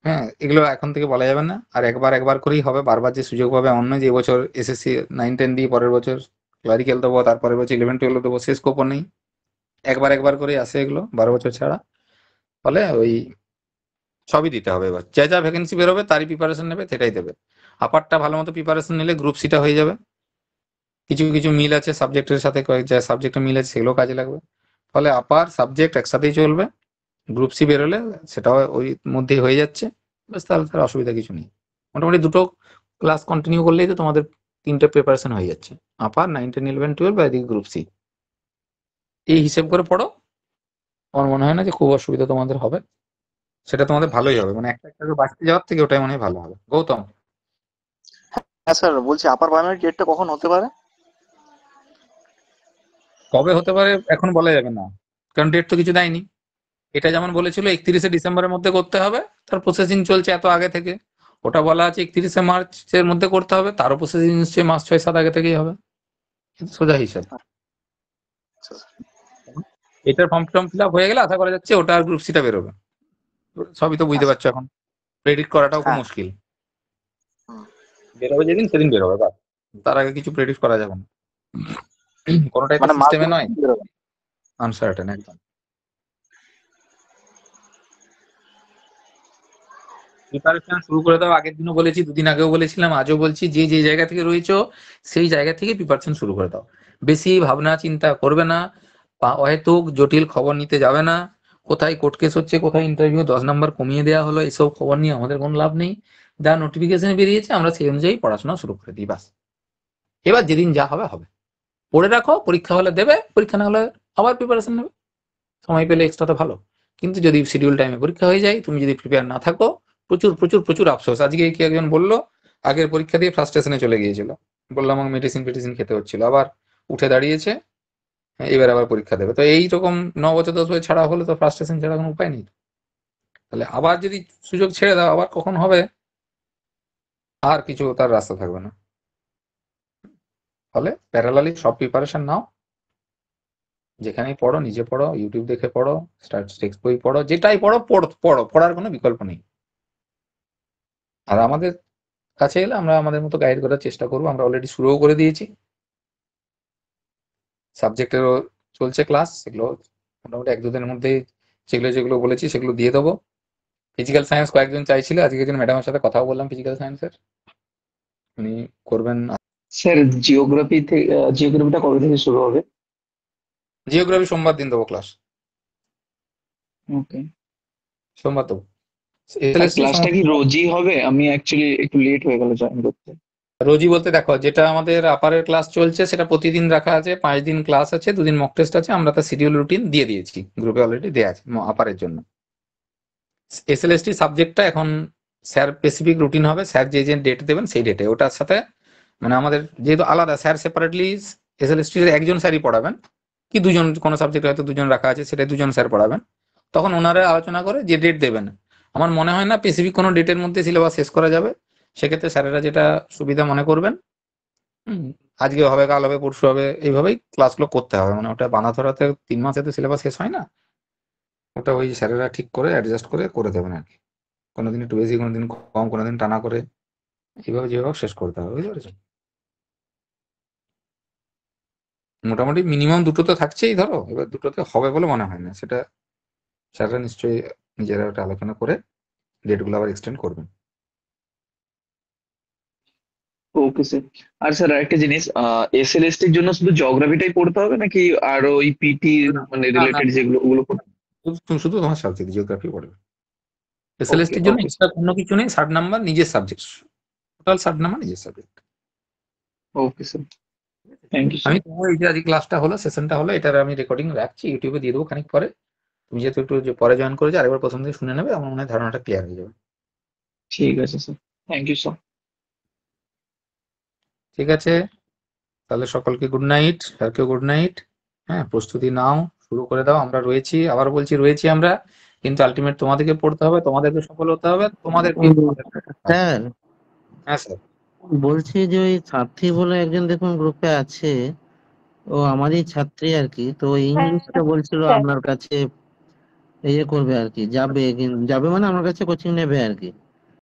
হ্যাঁ, এগুলো এখন থেকে বলা যাবে না। আর একবার করেই হবে, বারবার যে সুযোগ পাবে এমন নয় যে এবছর এসএসসি 9-10 দিয়ে পরের বছর ক্লারিক্যাল দেবো, তারপরের বছর 11-12 দেবো, শেষ স্কোপও নেই। একবার করেই আসে এগুলো, 12 বছর ছাড়া। ফলে ওই সবই দিতে হবে। এবার যা যা ভ্যাকেন্সি বেরোবে তারই প্রিপারেশন নেবে, সেটাই দেবে। আপারটা ভালো মতো প্রিপারেশন নিলে গ্রুপ সিটা হয়ে যাবে। কিছু কিছু মিল আছে সাবজেক্টের সাথে, কয়েক যা সাবজেক্টে মিল আছে সেগুলো কাজে লাগবে। ফলে আপার সাবজেক্ট একসাথেই চলবে। গ্রুপ সি বেরোলে সেটাও ওই মধ্যেই হয়ে যাচ্ছে, ব্যাস, তাহলে তার অসুবিধা কিছু নেই। মোটামুটি দুটো ক্লাস কন্টিনিউ করলেই তো তোমাদের 3টে প্রিপারেশন হয়ে যাচ্ছে, আপার 9, 10, 11, 12 বা এদিকে গ্রুপ সি। এই হিসেব করে পড়ো, আমার মনে হয় না যে খুব অসুবিধা তোমাদের হবে। সেটা তোমাদের ভালোই হবে, মানে একটা একটা করে বাঁচতে যাওয়ার থেকে ওটাই মনে হয় ভালো হবে। গৌতম,
হ্যাঁ স্যার, বলছি আপার প্রাইমারি ডেটটা কখন হতে পারে?
কবে হতে পারে এখন বলা যাবে না, কারণ ডেট তো কিছু দেয়নি। এটা যেমন বলেছিল 31শে ডিসেম্বরের মধ্যে করতে হবে, তার প্রসেসিং চলছে এত আগে থেকে। ওটা বলা আছে 31শে মার্চের মধ্যে করতে হবে, তারও প্রসেসিং নিশ্চয়ই মাস 6-7 আগে থেকেই হবে। সোজা হিসাব।
আচ্ছা,
এটার ফর্ম টর্ম ফিল আপ হয়ে গেলে আশা করা যাচ্ছে ওটা আর গ্রুপ সিটা বেরোবে। সবই তো বুঝতে পারছো, এখন প্রেডিক্ট করাটাও খুব
হ্যাঁ।
মুশকিল।
হুম।
বেরোবে যেদিন সেদিন বেরোবে, বাস, তার আগে কিছু প্রেডিক্ট করা যাবে না। কোনোটাই তো
মানে মার্চ
সিস্টেমে নয়,
মাসে বেরোবে?
আনসার্টেন একদম। প্রিপারেশন শুরু করে দাও, আগের দিনও বলেছি, দুদিন আগেও বলেছিলাম, আজও বলছি, যে যে জায়গা থেকে রয়েছো সেই জায়গা থেকে প্রিপারেশন শুরু করে দাও। বেশি ভাবনা চিন্তা করবে না, অহেতুক জটিল খবর নিতে যাবে না। কোথায় কোর্ট কেস হচ্ছে, কোথায় ইন্টারভিউ 10 নাম্বার কমিয়ে দেওয়া হলো, এসব খবর নিয়ে আমাদের কোনো লাভ নেই। যা নোটিফিকেশন বেরিয়েছে আমরা সেই অনুযায়ী পড়াশোনা শুরু করে দিই, বাস। এবার যেদিন যা হবে হবে, পড়ে রাখো, পরীক্ষা হলে দেবে, পরীক্ষা না হলে আবার প্রিপারেশন নেবে, সময় পেলে এক্সট্রা তো ভালো। কিন্তু যদি শিডিউল টাইমে পরীক্ষা হয়ে যায়, তুমি যদি প্রিপেয়ার না থাকো, প্রচুর প্রচুর প্রচুর আফসোস। আজকে কি একজন বললো, আগের পরীক্ষা দিয়ে ফ্রাস্ট্রেশনে চলে গিয়েছিল, বললাম আমার মেডিসিন খেতে হচ্ছিল, আবার উঠে দাঁড়িয়েছে, এবার আবার পরীক্ষা দেবে। তো এইরকম 9 বছর 10 বছর ছাড়া হলে তো ফ্রাস্ট্রেশন ছাড়া কোনো উপায় নেই। তাহলে আবার যদি সুযোগ ছেড়ে দাও, আবার কখন হবে, আর কিছু তার রাস্তা থাকবে না। ফলে প্যারালালি সব প্রিপারেশন নাও, যেখানেই পড়ো নিজে পড়ো, ইউটিউব দেখে পড়ো, টেক্সট বই পড়ো, যেটাই পড়ো পড়ো, পড়ার কোনো বিকল্প নেই। আর আমাদের কাছে এলে আমরা আমাদের মতো গাইড করার চেষ্টা করবো। আমরা অলরেডি শুরুও করে দিয়েছি, সাবজেক্টেরও চলছে ক্লাস, সেগুলো মোটামুটি 1-2 দিনের মধ্যেই যেগুলো যেগুলো বলেছি সেগুলো দিয়ে দেবো। ফিজিক্যাল সায়েন্স কয়েকজন চাইছিল, আজকে একজন ম্যাডামের সাথে কথাও বললাম ফিজিক্যাল সায়েন্সের, উনি করবেন।
স্যার জিওগ্রাফিটা কবে থেকে শুরু হবে?
জিওগ্রাফি সোমবার দিন দেবো ক্লাস,
ওকে।
সোমবার দেবো।
আর ক্লাসটা কি রোজই হবে? আমি অ্যাকচুয়ালি একটু লেট হয়ে গেল জয়েন করতে।
রোজই বলতে দেখো, যেটা আমাদের আপারের ক্লাস চলছে সেটা প্রতিদিন রাখা আছে, 5 দিন ক্লাস আছে, 2 দিন মক টেস্ট আছে। আমরা তার শিডিউল রুটিন দিয়ে দিয়েছি, গ্রুপে অলরেডি দেওয়া আছে আপারের জন্য। এসএলএসটি সাবজেক্টটা এখন স্যার স্পেসিফিক রুটিন হবে, স্যার যে যে ডেট দেবেন সেই ডেটে, ওটার সাথে মানে আমাদের যেহেতু আলাদা, স্যার সেপারেটলি এসএলএসটি একজন স্যারই পড়াবেন, কি দুজন, কোনো সাবজেক্ট হয়তো 2 জন রাখা আছে, সেটা 2 জন স্যার পড়াবেন। তখন ওনারা আলোচনা করে যে ডেট দেবেন। আমার মনে হয় না স্পেসিফিক কোনো ডেটের মধ্যে সিলেবাস শেষ করা যাবে, সেক্ষেত্রে স্যারেরা যেটা সুবিধা মনে করবেন, আজকে হবে, কাল হবে, পরশু হবে, এইভাবেই ক্লাসগুলো করতে হবে। মানে ওটা বানা ধরাতে 3 মাসে তো সিলেবাস শেষ হয় না, ওটা ওই স্যারেরা ঠিক করে অ্যাডজাস্ট করে দেবেন আর কি। কোনোদিন একটু বেশি, কোনোদিন কম, কোনোদিন টানা করে, এইভাবে যেভাবে শেষ করতে হবে, বুঝতে পেরেছো? মোটামুটি মিনিমাম 2টো তো থাকছেই ধরো, এবার 2টোতে হবে বলে মনে হয় না, সেটা স্যাররা নিশ্চয়ই নিজেরা ওটা আলোচনা করে ডেটগুলো আবার এক্সটেন্ড করবেন।
Okay sir. আর স্যার আরেকটা জিনিস, এসএলএসটি এর জন্য শুধু জিওগ্রাফিটাই পড়তে হবে নাকি আর ওই পিটি মানে
না, না,
রিলেটেড যেগুলো ওগুলো পড়তে?
শুধু তোমার সাবজেক্ট জিওগ্রাফি পড়বে।
ওকে,
এসএলএসটির জন্য
ওকে
এক্সট্রা কোনো কিছু নেই, 60 নাম্বার নিজের সাবজেক্ট, টোটাল 60 নাম্বার নিজের subject.
Okay sir, thank you sir.
আমি তোমার এই যে আজকে ক্লাসটা হলো, সেশনটা হলো, এটার আমি রেকর্ডিং রাখছি, ইউটিউবে দিয়ে দেবো খানিক পরে। তুমি যেহেতু একটু যে পরে জয়েন করেছো, আরেকবার প্রথম থেকে শুনে নেবে, আমার মনে হয় ধারণাটা ক্লিয়ার হয়ে যাবে।
ঠিক আছে স্যার, থ্যাংক ইউ স্যার।
ঠিক আছে, তাহলে সকলকে গুড নাইট, স্যারকে গুড নাইট। হ্যাঁ, প্রস্তুতি নাও, শুরু করে দাও। আমরা রয়েছি, আবার বলছি রয়েছি আমরা, কিন্তু আলটিমেট তোমাদেরকে পড়তে হবে, তোমাদেরকে সফল হতে হবে, তোমাদেরকে
স্যার
হ্যাঁ স্যার।
বলছি যে ওই ছাত্রী বলে একজন দেখুন গ্রুপে আছে, ও আমারই ছাত্রী আর কি, তো ইংলিশটা বলছিল আপনার কাছে ইয়ে করবে আর কি, যাবে যাবে মানে আমার কাছে কোচিং নেবে আর কি।